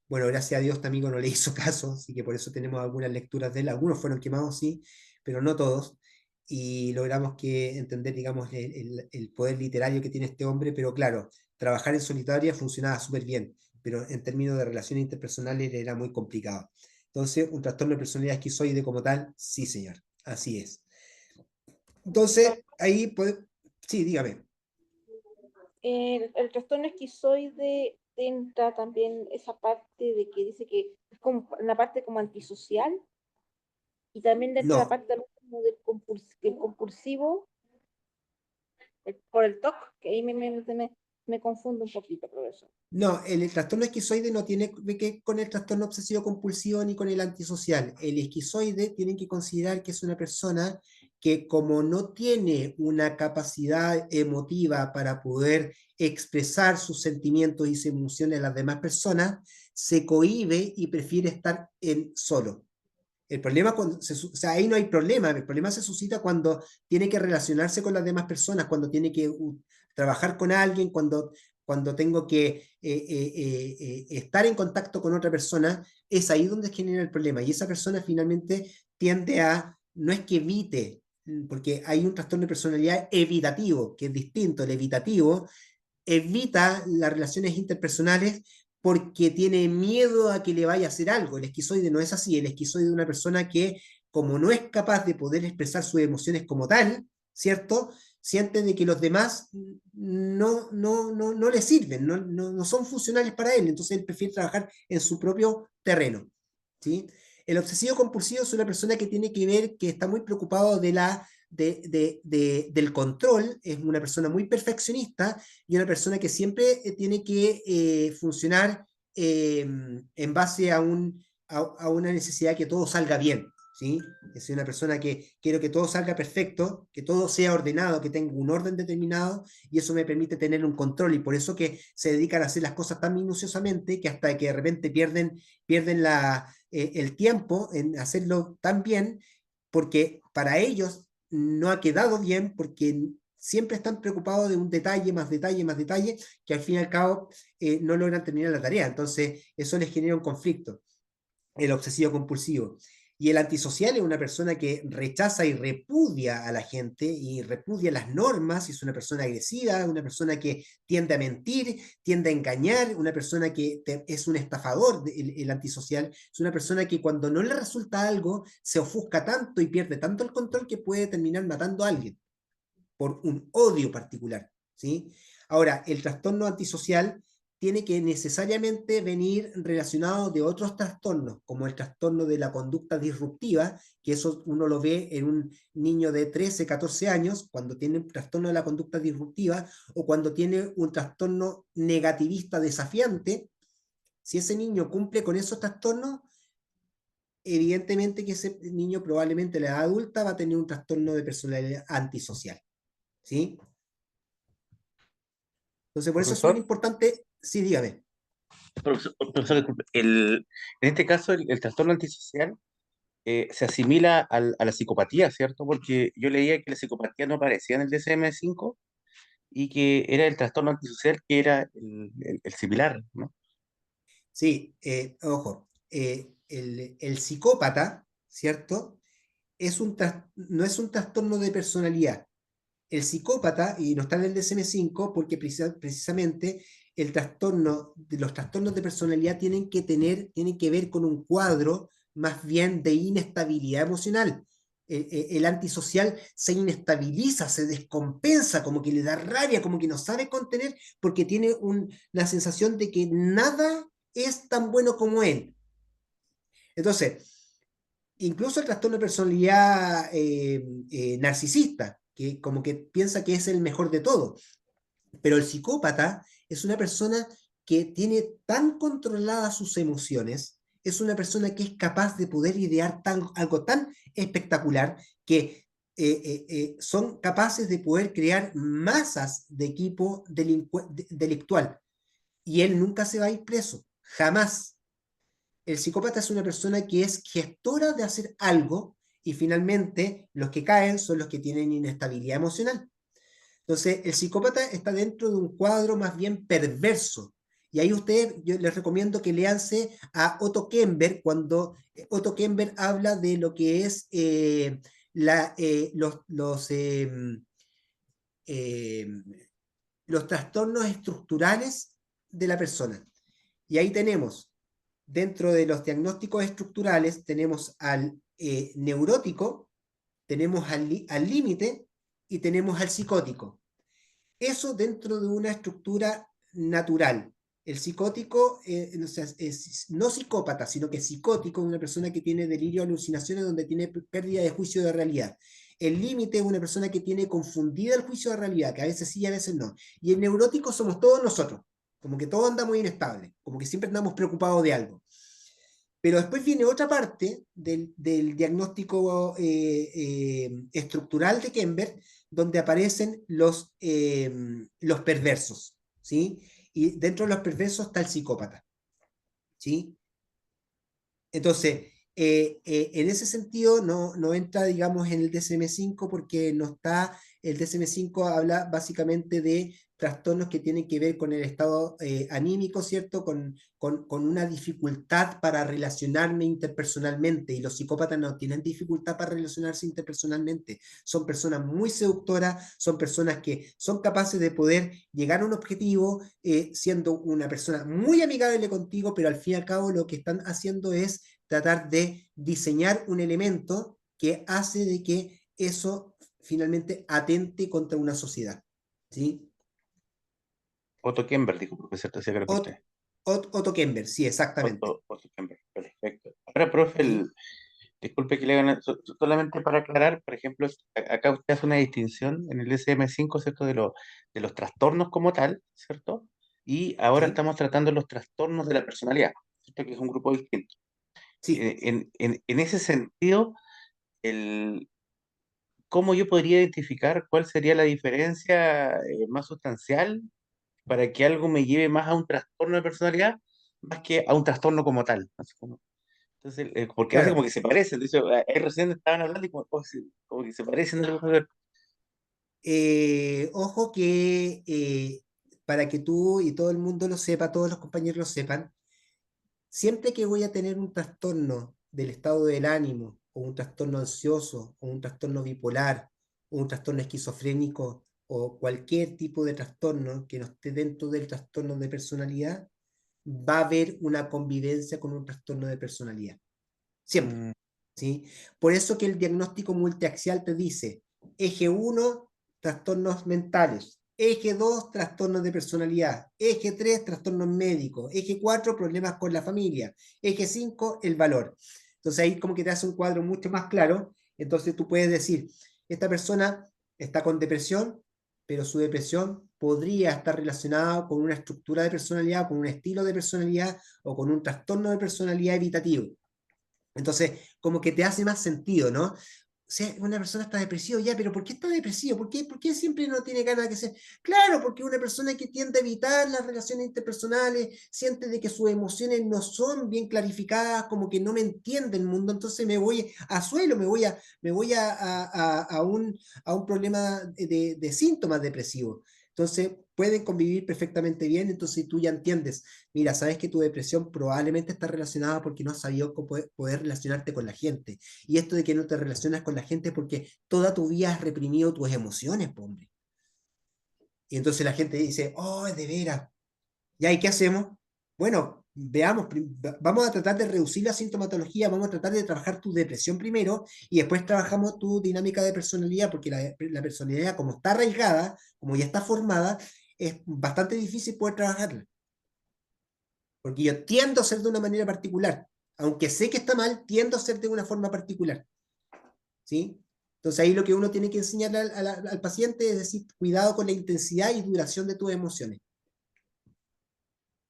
Bueno, gracias a Dios este amigo no le hizo caso, así que por eso tenemos algunas lecturas de él. Algunos fueron quemados, sí, pero no todos. Y logramos entender, digamos, el poder literario que tiene este hombre, pero claro, trabajar en solitaria funcionaba súper bien, pero en términos de relaciones interpersonales era muy complicado. Entonces, un trastorno de personalidad esquizoide como tal, sí, señor, así es. Entonces, ahí puede... Sí, dígame. El trastorno esquizoide entra también esa parte de que dice que es como una parte como antisocial, y también dentro de la No, parte también como del compulsivo, por el TOC, que ahí me confundo un poquito, profesor. No, el trastorno esquizoide no tiene que ver con el trastorno obsesivo compulsivo ni con el antisocial. El esquizoide tienen que considerar que es una persona que, como no tiene una capacidad emotiva para poder expresar sus sentimientos y sus emociones a las demás personas, se cohíbe y prefiere estar solo. El problema, o sea, ahí no hay problema, el problema se suscita cuando tiene que relacionarse con las demás personas, cuando tiene que trabajar con alguien, cuando tengo que estar en contacto con otra persona. Es ahí donde genera el problema, y esa persona finalmente tiende a, no es que evite, porque hay un trastorno de personalidad evitativo, que es distinto. El evitativo evita las relaciones interpersonales porque tiene miedo a que le vaya a hacer algo. El esquizoide no es así. El esquizoide es una persona que, como no es capaz de poder expresar sus emociones como tal, ¿cierto? Siente de que los demás no le sirven, no son funcionales para él, entonces él prefiere trabajar en su propio terreno, ¿sí? El obsesivo compulsivo es una persona que tiene que ver, que está muy preocupado del control, es una persona muy perfeccionista y una persona que siempre tiene que funcionar en base a una necesidad que todo salga bien, ¿sí? Es una persona que quiero que todo salga perfecto, que todo sea ordenado, que tenga un orden determinado, y eso me permite tener un control, y por eso que se dedican a hacer las cosas tan minuciosamente que hasta que de repente pierden el tiempo en hacerlo tan bien, porque para ellos no ha quedado bien, porque siempre están preocupados de un detalle, más detalle, más detalle, que al fin y al cabo no logran terminar la tarea. Entonces, eso les genera un conflicto, el obsesivo compulsivo. Y el antisocial es una persona que rechaza y repudia a la gente y repudia las normas, y es una persona agresiva, una persona que tiende a mentir, tiende a engañar, una persona que es un estafador. El antisocial es una persona que cuando no le resulta algo se ofusca tanto y pierde tanto el control que puede terminar matando a alguien por un odio particular, ¿sí? Ahora, el trastorno antisocial tiene que necesariamente venir relacionado de otros trastornos, como el trastorno de la conducta disruptiva, que eso uno lo ve en un niño de 13, 14 años, cuando tiene un trastorno de la conducta disruptiva, o cuando tiene un trastorno negativista desafiante. Si ese niño cumple con esos trastornos, evidentemente que ese niño probablemente en la edad adulta va a tener un trastorno de personalidad antisocial, ¿sí? Entonces, por eso es Profesor, muy importante, sí, dígame. profesor, disculpe, en este caso el trastorno antisocial se asimila a la psicopatía, ¿cierto? Porque yo leía que la psicopatía no aparecía en el DSM-5 y que era el trastorno antisocial que era el similar, ¿no? Sí, ojo, el psicópata, ¿cierto? No es un trastorno de personalidad. El psicópata, y no está en el DSM-5 porque precisamente los trastornos de personalidad tienen que ver con un cuadro más bien de inestabilidad emocional. El antisocial se inestabiliza, se descompensa, como que le da rabia, como que no sabe contener, porque tiene la sensación de que nada es tan bueno como él. Entonces, incluso el trastorno de personalidad narcisista, que como que piensa que es el mejor de todo. Pero el psicópata es una persona que tiene tan controladas sus emociones, es una persona que es capaz de poder idear algo tan espectacular que son capaces de poder crear masas de equipo delictual. Y él nunca se va a ir preso, jamás. El psicópata es una persona que es gestora de hacer algo y finalmente los que caen son los que tienen inestabilidad emocional. Entonces, el psicópata está dentro de un cuadro más bien perverso. Y ahí yo les recomiendo que leanse a Otto Kemper cuando Otto Kemper habla de lo que es eh, los trastornos estructurales de la persona. Y ahí tenemos, dentro de los diagnósticos estructurales, tenemos al neurótico, tenemos al límite y tenemos al psicótico. Eso dentro de una estructura natural. El psicótico, es no psicópata, sino que psicótico, una persona que tiene delirio, alucinaciones, donde tiene pérdida de juicio de realidad. El límite es una persona que tiene confundida el juicio de realidad, que a veces sí y a veces no. Y el neurótico somos todos nosotros, como que todos andamos inestables, como que siempre andamos preocupados de algo. Pero después viene otra parte del diagnóstico estructural de Kemper, donde aparecen los perversos, ¿sí? Y dentro de los perversos está el psicópata, ¿sí? Entonces, en ese sentido no entra, digamos, en el DSM-5 porque no está, el DSM-5 habla básicamente de trastornos que tienen que ver con el estado anímico, ¿cierto? Con una dificultad para relacionarme interpersonalmente, y los psicópatas no tienen dificultad para relacionarse interpersonalmente. Son personas muy seductoras, son personas que son capaces de poder llegar a un objetivo siendo una persona muy amigable contigo, pero al fin y al cabo lo que están haciendo es tratar de diseñar un elemento que hace de que eso finalmente atente contra una sociedad, ¿sí? Otto Kemper, dijo profesor, te decía que era por usted. Otto Kemper, sí, exactamente. Otto Kemper, perfecto. Ahora, profe, ¿Sí? disculpe que le hagan, solamente para aclarar, por ejemplo, acá usted hace una distinción en el DSM-5, ¿cierto? De los trastornos como tal, ¿cierto? Y ahora ¿Sí? estamos tratando los trastornos de la personalidad, ¿cierto? Que es un grupo distinto. Sí. En ese sentido, ¿cómo yo podría identificar cuál sería la diferencia más sustancial para que algo me lleve más a un trastorno de personalidad, más que a un trastorno como tal? Así entonces, porque a veces como Claro. que se parecen, de hecho, ahí recién estaban hablando y como, oh, sí, como que se parecen. Ojo que para que tú y todo el mundo lo sepa, todos los compañeros lo sepan, siempre que voy a tener un trastorno del estado del ánimo, o un trastorno ansioso, o un trastorno bipolar, o un trastorno esquizofrénico, o cualquier tipo de trastorno que no esté dentro del trastorno de personalidad, va a haber una convivencia con un trastorno de personalidad. Siempre. Mm, ¿Sí? Por eso que el diagnóstico multiaxial te dice, eje 1, trastornos mentales, eje 2, trastornos de personalidad, eje 3, trastornos médicos, eje 4, problemas con la familia, eje 5, el valor. Entonces ahí como que te hace un cuadro mucho más claro, entonces tú puedes decir, esta persona está con depresión, pero su depresión podría estar relacionada con una estructura de personalidad, con un estilo de personalidad o con un trastorno de personalidad evitativo. Entonces, como que te hace más sentido, ¿no? sea, una persona está depresiva, ya, pero ¿por qué está depresivo? ¿Por qué siempre no tiene ganas de ser? Claro, porque una persona que tiende a evitar las relaciones interpersonales, siente de que sus emociones no son bien clarificadas, como que no me entiende el mundo, entonces me voy a suelo, me voy a un problema de síntomas depresivos. Entonces, pueden convivir perfectamente bien, entonces tú ya entiendes, mira, sabes que tu depresión probablemente está relacionada porque no has sabido poder relacionarte con la gente. Y esto de que no te relacionas con la gente porque toda tu vida has reprimido tus emociones, po, hombre. Y entonces la gente dice, oh, de veras. ¿Ya? ¿Y qué hacemos? Bueno, veamos, vamos a tratar de reducir la sintomatología, vamos a tratar de trabajar tu depresión primero y después trabajamos tu dinámica de personalidad, porque la personalidad, como está arraigada, como ya está formada, es bastante difícil poder trabajarla. Porque yo tiendo a ser de una manera particular. Aunque sé que está mal, tiendo a ser de una forma particular. ¿Sí? Entonces ahí lo que uno tiene que enseñarle al paciente es decir, cuidado con la intensidad y duración de tus emociones.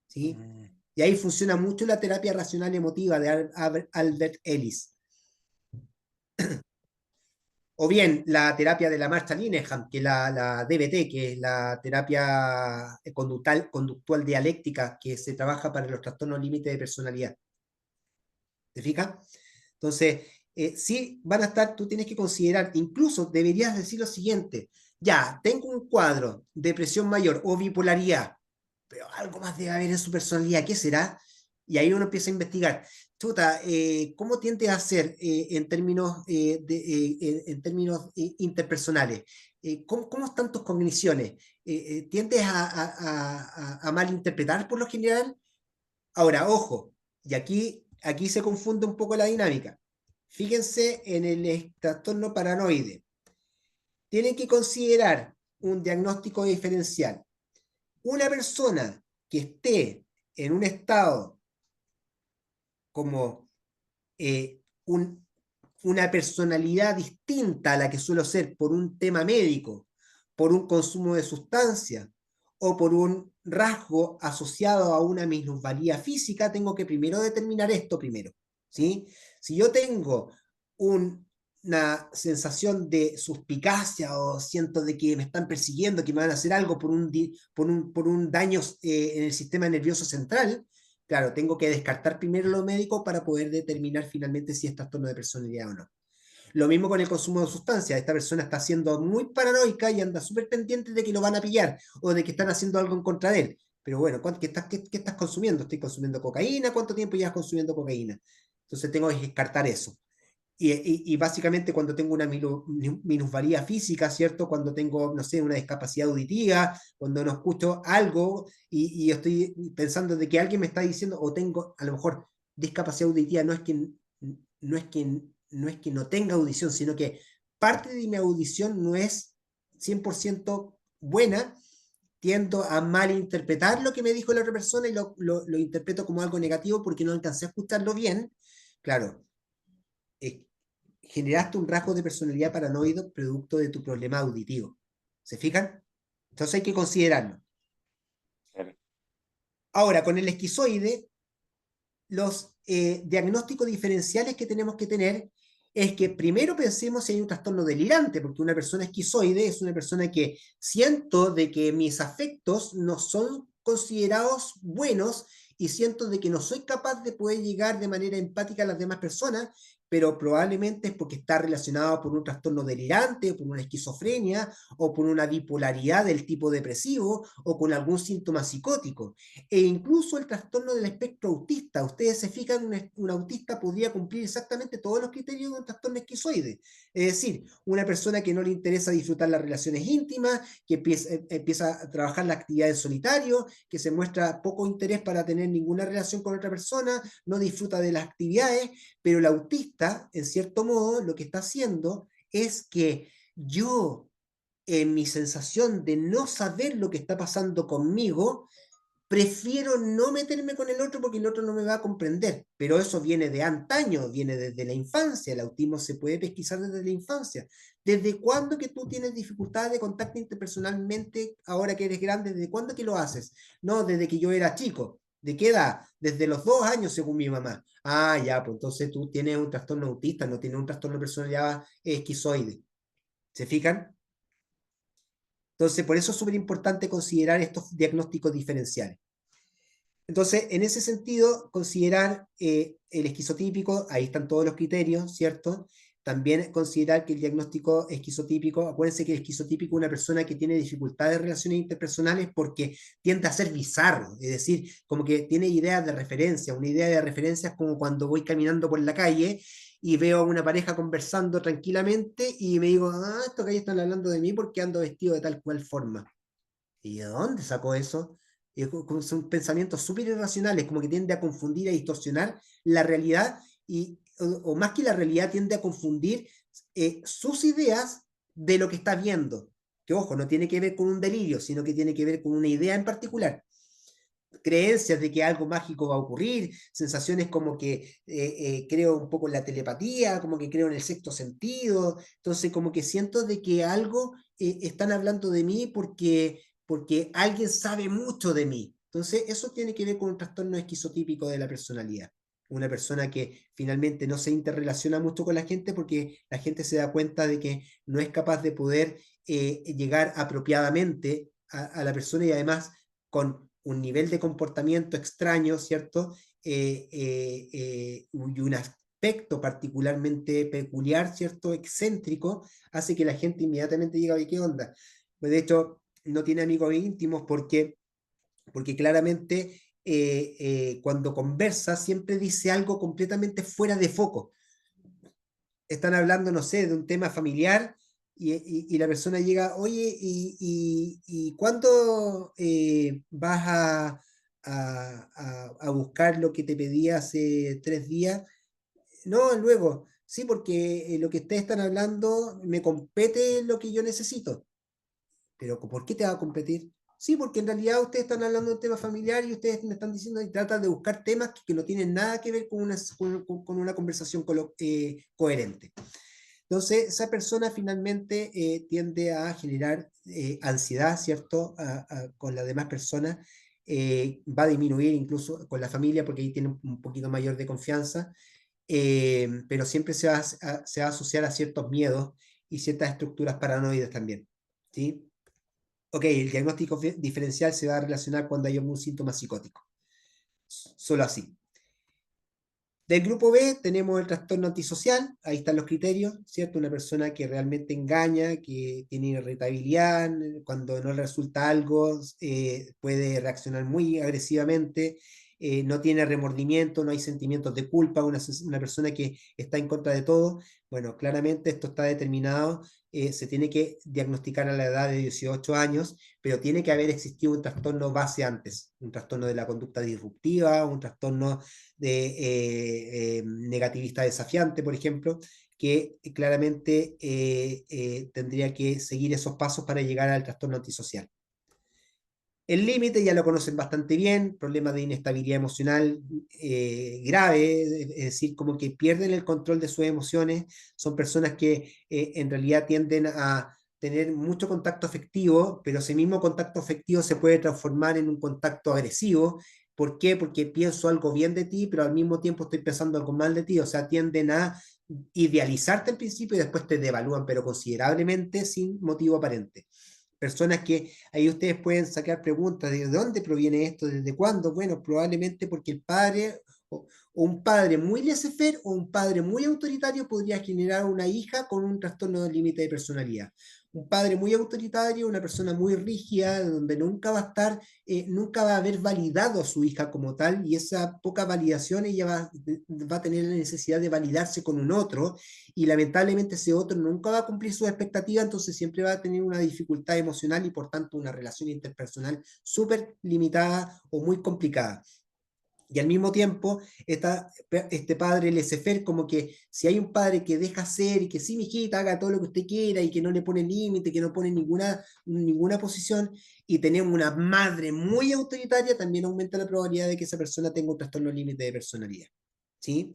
¿Sí? Y ahí funciona mucho la terapia racional emotiva de Albert Ellis. O bien la terapia de la Marshall Linehan, que es la DBT, que es la terapia conductual dialéctica que se trabaja para los trastornos límite de personalidad. ¿Te fijas? Entonces, sí van a estar, tú tienes que considerar, incluso deberías decir lo siguiente, ya, tengo un cuadro, depresión mayor o bipolaridad, pero algo más debe haber en su personalidad, ¿qué será? Y ahí uno empieza a investigar. Chuta, ¿cómo tiende a ser en términos, en términos interpersonales? ¿Cómo están tus cogniciones? ¿Tiendes a malinterpretar por lo general? Ahora, ojo, y aquí se confunde un poco la dinámica. Fíjense en el trastorno paranoide. Tienen que considerar un diagnóstico diferencial. Una persona que esté en un estado como una personalidad distinta a la que suelo ser por un tema médico, por un consumo de sustancia o por un rasgo asociado a una minusvalía física, tengo que primero determinar esto primero. ¿Sí? Si yo tengo una sensación de suspicacia o siento de que me están persiguiendo, que me van a hacer algo por un daño en el sistema nervioso central, claro, tengo que descartar primero lo médico para poder determinar finalmente si es trastorno de personalidad o no. Lo mismo con el consumo de sustancias. Esta persona está siendo muy paranoica y anda súper pendiente de que lo van a pillar o de que están haciendo algo en contra de él. Pero bueno, ¿qué estás consumiendo? ¿Estoy consumiendo cocaína? ¿Cuánto tiempo llevas consumiendo cocaína? Entonces tengo que descartar eso. Y básicamente cuando tengo una minusvalía física, ¿cierto? Cuando tengo, no sé, una discapacidad auditiva, cuando no escucho algo y estoy pensando de que alguien me está diciendo, o tengo a lo mejor discapacidad auditiva, no es que, no es que no tenga audición, sino que parte de mi audición no es 100% buena, tiendo a malinterpretar lo que me dijo la otra persona y lo interpreto como algo negativo porque no alcancé a escucharlo bien. Claro, generaste un rasgo de personalidad paranoide producto de tu problema auditivo. ¿Se fijan? Entonces hay que considerarlo. Claro. Ahora, con el esquizoide, los diagnósticos diferenciales que tenemos que tener es que primero pensemos si hay un trastorno delirante, porque una persona esquizoide es una persona que siento de que mis afectos no son considerados buenos y siento de que no soy capaz de poder llegar de manera empática a las demás personas, pero probablemente es porque está relacionado por un trastorno delirante, por una esquizofrenia, o por una bipolaridad del tipo depresivo, o con algún síntoma psicótico. E incluso el trastorno del espectro autista. Ustedes se fijan, un autista podría cumplir exactamente todos los criterios de un trastorno esquizoide. Es decir, una persona que no le interesa disfrutar las relaciones íntimas, que empieza a trabajar la actividad en solitario, que se muestra poco interés para tener ninguna relación con otra persona, no disfruta de las actividades, pero el autista, en cierto modo, lo que está haciendo es que yo, en mi sensación de no saber lo que está pasando conmigo, prefiero no meterme con el otro porque el otro no me va a comprender. Pero eso viene de antaño, viene desde la infancia. El autismo se puede pesquisar desde la infancia. ¿Desde cuándo que tú tienes dificultades de contacto interpersonalmente ahora que eres grande? ¿Desde cuándo que lo haces? No, desde que yo era chico. ¿De qué edad? Desde los 2 años, según mi mamá. Ah, ya, pues entonces tú tienes un trastorno autista, no tienes un trastorno de personalidad esquizoide. ¿Se fijan? Entonces, por eso es súper importante considerar estos diagnósticos diferenciales. Entonces, en ese sentido, considerar el esquizotípico, ahí están todos los criterios, ¿cierto? También considerar que el diagnóstico esquizotípico, acuérdense que el esquizotípico es una persona que tiene dificultades de relaciones interpersonales porque tiende a ser bizarro, es decir, como que tiene ideas de referencia. Una idea de referencia es como cuando voy caminando por la calle y veo a una pareja conversando tranquilamente y me digo, ah, estos gallos están hablando de mí porque ando vestido de tal cual forma. ¿Y de dónde sacó eso? Son pensamientos súper irracionales, como que tiende a confundir, a distorsionar la realidad, o más que la realidad, tiende a confundir sus ideas de lo que está viendo. Que ojo, no tiene que ver con un delirio, sino que tiene que ver con una idea en particular. Creencias de que algo mágico va a ocurrir, sensaciones como que creo un poco en la telepatía, como que creo en el sexto sentido, entonces como que siento de que algo están hablando de mí porque alguien sabe mucho de mí. Entonces eso tiene que ver con un trastorno esquizotípico de la personalidad. Una persona que finalmente no se interrelaciona mucho con la gente porque la gente se da cuenta de que no es capaz de poder llegar apropiadamente a la persona y además con un nivel de comportamiento extraño, ¿cierto? Y un aspecto particularmente peculiar, ¿cierto? Excéntrico, hace que la gente inmediatamente diga, oye, ¿qué onda? Pues de hecho, no tiene amigos íntimos porque claramente cuando conversa siempre dice algo completamente fuera de foco. Están hablando, no sé, de un tema familiar y la persona llega, oye, ¿y cuándo vas a buscar lo que te pedí hace 3 días? No, luego, sí, porque lo que ustedes están hablando me compete lo que yo necesito. Pero ¿por qué te va a competir? Sí, porque en realidad ustedes están hablando de un tema familiar y ustedes me están diciendo y tratan de buscar temas que no tienen nada que ver con una conversación coherente. Entonces, esa persona finalmente tiende a generar ansiedad, ¿cierto? Con las demás personas. Va a disminuir incluso con la familia porque ahí tiene un poquito mayor de confianza, pero siempre se va a asociar a ciertos miedos y ciertas estructuras paranoides también, ¿sí? Ok, el diagnóstico diferencial se va a relacionar cuando hay algún síntoma psicótico. Solo así. Del grupo B tenemos el trastorno antisocial, ahí están los criterios, ¿cierto? Una persona que realmente engaña, que tiene irritabilidad, cuando no le resulta algo, puede reaccionar muy agresivamente, no tiene remordimiento, no hay sentimientos de culpa, una persona que está en contra de todo. Bueno, claramente esto está determinado, se tiene que diagnosticar a la edad de 18 años, pero tiene que haber existido un trastorno base antes, un trastorno de la conducta disruptiva, un trastorno de negativista desafiante, por ejemplo, que claramente tendría que seguir esos pasos para llegar al trastorno antisocial. El límite ya lo conocen bastante bien, problemas de inestabilidad emocional grave, es decir, como que pierden el control de sus emociones, son personas que en realidad tienden a tener mucho contacto afectivo, pero ese mismo contacto afectivo se puede transformar en un contacto agresivo. ¿Por qué? Porque pienso algo bien de ti, pero al mismo tiempo estoy pensando algo mal de ti, o sea, tienden a idealizarte al principio y después te devalúan, pero considerablemente sin motivo aparente. Personas que ahí ustedes pueden sacar preguntas de dónde proviene esto, desde cuándo. Bueno, probablemente porque el padre o un padre muy laissez-faire o un padre muy autoritario podría generar una hija con un trastorno de límite de personalidad. Un padre muy autoritario, una persona muy rígida, donde nunca va a estar, nunca va a haber validado a su hija como tal, y esa poca validación ella va a tener la necesidad de validarse con un otro, y lamentablemente ese otro nunca va a cumplir sus expectativas, entonces siempre va a tener una dificultad emocional y por tanto una relación interpersonal súper limitada o muy complicada. Y al mismo tiempo, este padre laissez-faire, como que si hay un padre que deja ser y que sí, mijita, haga todo lo que usted quiera y que no le pone límite, que no pone ninguna posición, y tenemos una madre muy autoritaria, también aumenta la probabilidad de que esa persona tenga un trastorno límite de personalidad. ¿Sí?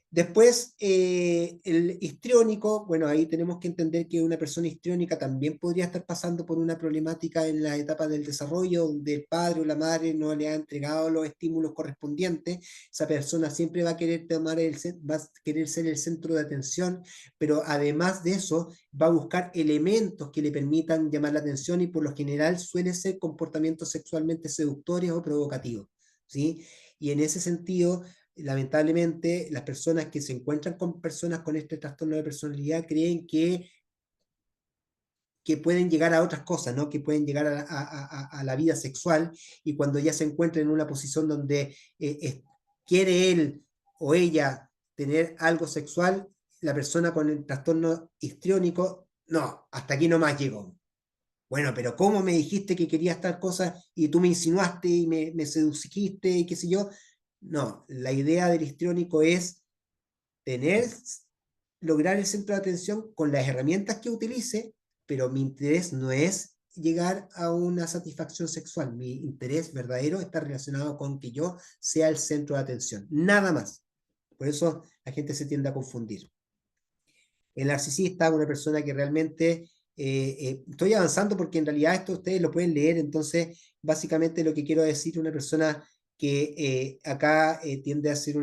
Después, el histriónico, bueno, ahí tenemos que entender que una persona histriónica también podría estar pasando por una problemática en la etapa del desarrollo, donde el padre o la madre no le ha entregado los estímulos correspondientes. Esa persona siempre va a querer va a querer ser el centro de atención, pero además de eso, va a buscar elementos que le permitan llamar la atención y por lo general suelen ser comportamientos sexualmente seductores o provocativos, ¿sí? Y en ese sentido, lamentablemente, las personas que se encuentran con personas con este trastorno de personalidad creen que pueden llegar a otras cosas, ¿no? Que pueden llegar a la vida sexual, y cuando ya se encuentran en una posición donde quiere él o ella tener algo sexual, la persona con el trastorno histriónico, no, hasta aquí nomás llegó. Bueno, pero ¿cómo me dijiste que querías tal cosa y tú me insinuaste y me seduciste y qué sé yo? No, la idea del histriónico es lograr el centro de atención con las herramientas que utilice, pero mi interés no es llegar a una satisfacción sexual. Mi interés verdadero está relacionado con que yo sea el centro de atención, nada más. Por eso la gente se tiende a confundir. El narcisista es una persona que realmente, estoy avanzando porque en realidad esto ustedes lo pueden leer, entonces básicamente lo que quiero decir es una persona que acá tiende a ser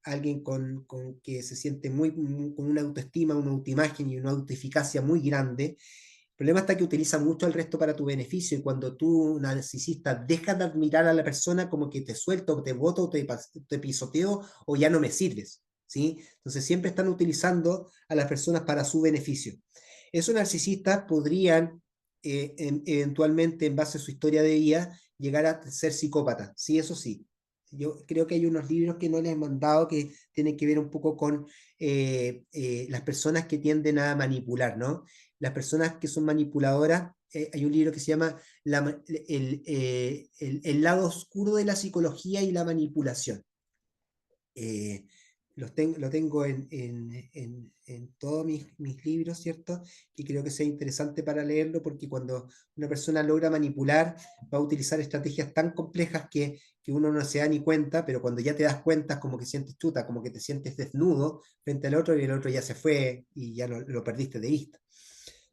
alguien con que se siente con una autoestima, una autoimagen y una autoeficacia muy grande. El problema está que utiliza mucho el resto para tu beneficio, y cuando tú, narcisista, dejas de admirar a la persona, como que te suelto, o te boto, o te pisoteo, o ya no me sirves, ¿sí? Entonces siempre están utilizando a las personas para su beneficio. Esos narcisistas podrían, eventualmente, en base a su historia de vida, llegar a ser psicópatas, sí, eso sí. Yo creo que hay unos libros que no les he mandado que tienen que ver un poco con las personas que tienden a manipular, ¿no? Las personas que son manipuladoras, hay un libro que se llama el lado oscuro de la psicología y la manipulación. Lo tengo en todos mis libros, ¿cierto? Y creo que sea interesante para leerlo, porque cuando una persona logra manipular, va a utilizar estrategias tan complejas que uno no se da ni cuenta, pero cuando ya te das cuenta, es como que sientes chuta, como que te sientes desnudo frente al otro, y el otro ya se fue y ya lo perdiste de vista.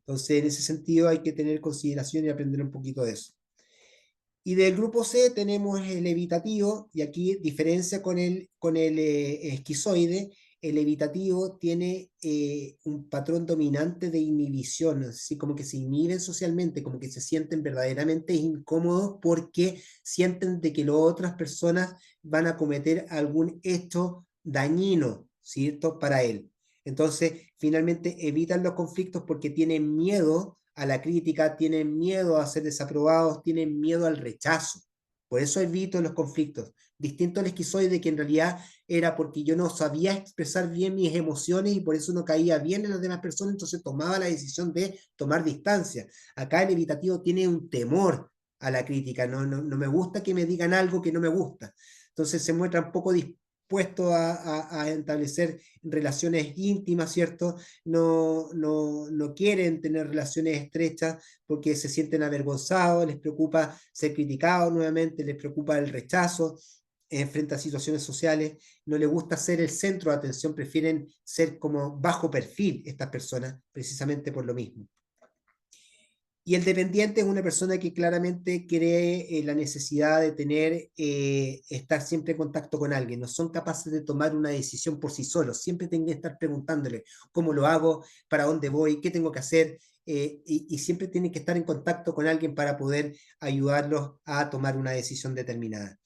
Entonces, en ese sentido, hay que tener consideración y aprender un poquito de eso. Y del grupo C tenemos el evitativo, y aquí diferencia con el esquizoide. El evitativo tiene un patrón dominante de inhibición, así como que se inhiben socialmente, como que se sienten verdaderamente incómodos porque sienten de que las otras personas van a cometer algún hecho dañino, ¿cierto?, para él. Entonces, finalmente evitan los conflictos porque tienen miedo a la crítica, tienen miedo a ser desaprobados, tienen miedo al rechazo. Por eso evito los conflictos. Distinto al esquizoide, que en realidad era porque yo no sabía expresar bien mis emociones y por eso no caía bien en las demás personas, entonces tomaba la decisión de tomar distancia. Acá el evitativo tiene un temor a la crítica, no me gusta que me digan algo que no me gusta. Entonces se muestra un poco dispuesto a establecer relaciones íntimas, ¿cierto? No quieren tener relaciones estrechas porque se sienten avergonzados, les preocupa ser criticados nuevamente, les preocupa el rechazo frente a situaciones sociales, no les gusta ser el centro de atención, prefieren ser como bajo perfil estas personas, precisamente por lo mismo. Y el dependiente es una persona que claramente cree la necesidad de estar siempre en contacto con alguien. No son capaces de tomar una decisión por sí solos. Siempre tienen que estar preguntándole cómo lo hago, para dónde voy, qué tengo que hacer. Y siempre tienen que estar en contacto con alguien para poder ayudarlos a tomar una decisión determinada.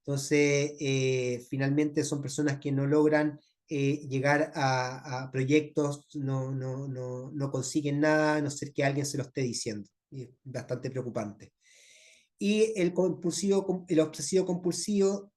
Entonces, finalmente son personas que no logran llegar a proyectos, no consiguen nada, a no ser que alguien se lo esté diciendo. Y es bastante preocupante. Y el obsesivo compulsivo,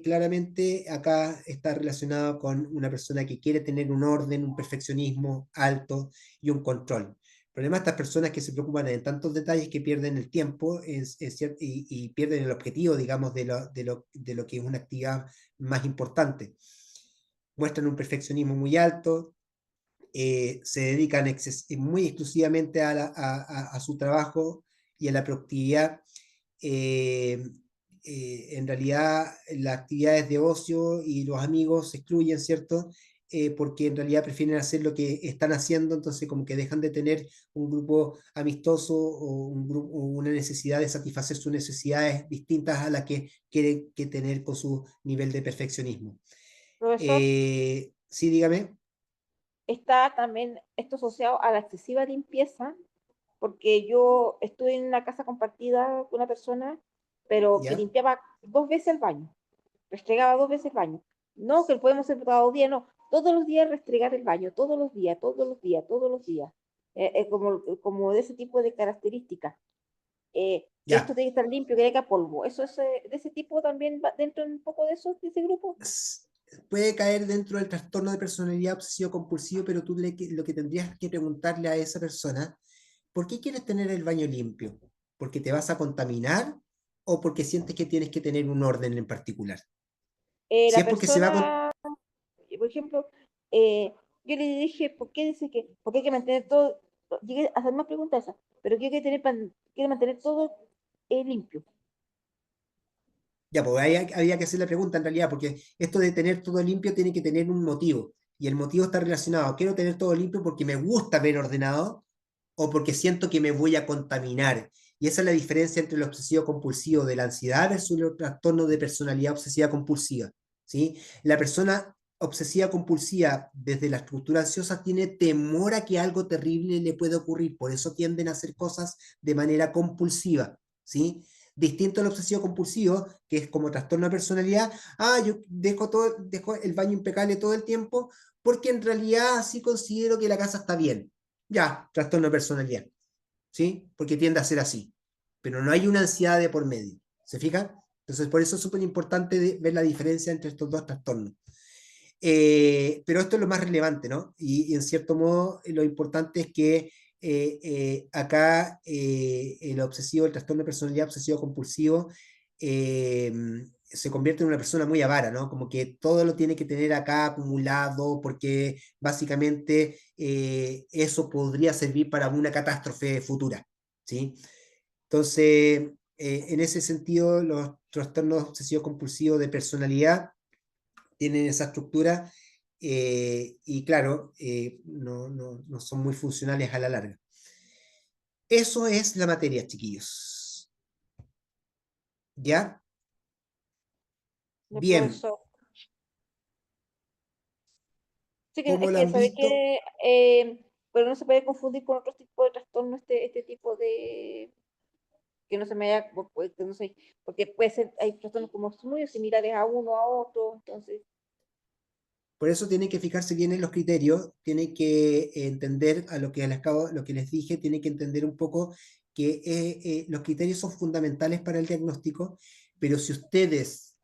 claramente acá está relacionado con una persona que quiere tener un orden, un perfeccionismo alto y un control. El problema de estas personas es que se preocupan en tantos detalles que pierden el tiempo y pierden el objetivo, digamos, de lo que es una actividad más importante. Muestran un perfeccionismo muy alto, se dedican muy exclusivamente a su trabajo y a la productividad. En realidad, las actividades de ocio y los amigos se excluyen, ¿cierto? porque en realidad prefieren hacer lo que están haciendo, entonces como que dejan de tener un grupo amistoso o una necesidad de satisfacer sus necesidades distintas a las que quieren que tener con su nivel de perfeccionismo. Profesor, Sí, dígame. está también esto asociado a la excesiva limpieza, porque yo estuve en una casa compartida con una persona, pero que ¿Ya? limpiaba 2 veces el baño, restregaba 2 veces el baño. No, que podemos hacer cada día, no, todos los días restregar el baño, todos los días, todos los días, todos los días. Como de ese tipo de características. Que esto Ya. tiene que estar limpio, que haya polvo. Eso es de ese tipo también va dentro un poco de eso, de ese grupo. Puede caer dentro del trastorno de personalidad obsesivo-compulsivo, pero tú lo que tendrías que preguntarle a esa persona, ¿por qué quieres tener el baño limpio? ¿Porque te vas a contaminar o porque sientes que tienes que tener un orden en particular? Si La es porque se va a... persona, por ejemplo, yo le dije, ¿por qué dice que, por qué hay que mantener todo? Llegué a hacer más preguntas esas, pero quiere mantener todo limpio. Ya, pues había que hacer la pregunta en realidad, porque esto de tener todo limpio tiene que tener un motivo, y el motivo está relacionado, quiero tener todo limpio porque me gusta ver ordenado, o porque siento que me voy a contaminar. Y esa es la diferencia entre el obsesivo compulsivo de la ansiedad versus el trastorno de personalidad obsesiva compulsiva. ¿Sí? La persona obsesiva compulsiva desde la estructura ansiosa tiene temor a que algo terrible le pueda ocurrir, por eso tienden a hacer cosas de manera compulsiva. ¿Sí? Distinto al obsesivo compulsivo, que es como trastorno de personalidad, yo dejo el baño impecable todo el tiempo porque en realidad sí considero que la casa está bien. Ya, trastorno de personalidad, ¿sí? Porque tiende a ser así. Pero no hay una ansiedad de por medio, ¿se fija? Entonces, por eso es súper importante ver la diferencia entre estos dos trastornos. Pero esto es lo más relevante, ¿no? Y en cierto modo, lo importante es que acá el obsesivo, el trastorno de personalidad obsesivo-compulsivo, se convierte en una persona muy avara, ¿no? Como que todo lo tiene que tener acá acumulado, porque básicamente eso podría servir para una catástrofe futura, ¿sí? Entonces, en ese sentido, los trastornos obsesivos-compulsivos de personalidad tienen esa estructura y claro, no son muy funcionales a la larga. Eso es la materia, chiquillos. ¿Ya? El Bien, profesor. Sí, que ¿cómo es lo que han sabe visto? que, pero no se puede confundir con otro tipo de trastorno este tipo de, que no se me haya, que no sé, porque puede ser, hay trastornos como muy similares a uno a otro, entonces, Por eso tienen que fijarse bien en los criterios, tienen que entender a lo que les dije, tienen que entender un poco que los criterios son fundamentales para el diagnóstico, pero si ustedes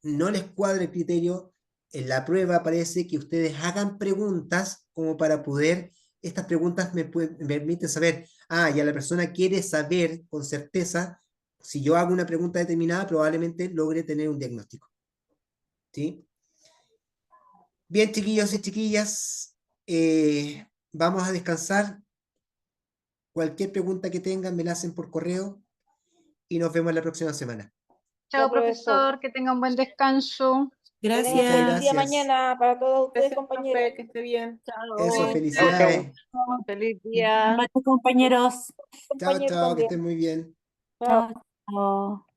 no les cuadra el criterio, en la prueba aparece que ustedes hagan preguntas como para poder, estas preguntas me permiten saber, ya la persona quiere saber con certeza, si yo hago una pregunta determinada, probablemente logre tener un diagnóstico. ¿Sí? Bien, chiquillos y chiquillas, vamos a descansar. Cualquier pregunta que tengan me la hacen por correo y nos vemos la próxima semana. Chao, ya, profesor, profesor, que tenga un buen descanso. tenemos Muchas un Gracias. buen día gracias. mañana para todos ustedes, Gracias, compañeros. profe, que esté bien. Eso, Chao. Chau, chau. felicidades. Feliz día. Noches, compañeros. Chao, Compañeros chao, que también. estén muy bien. Chao. Chao, chao.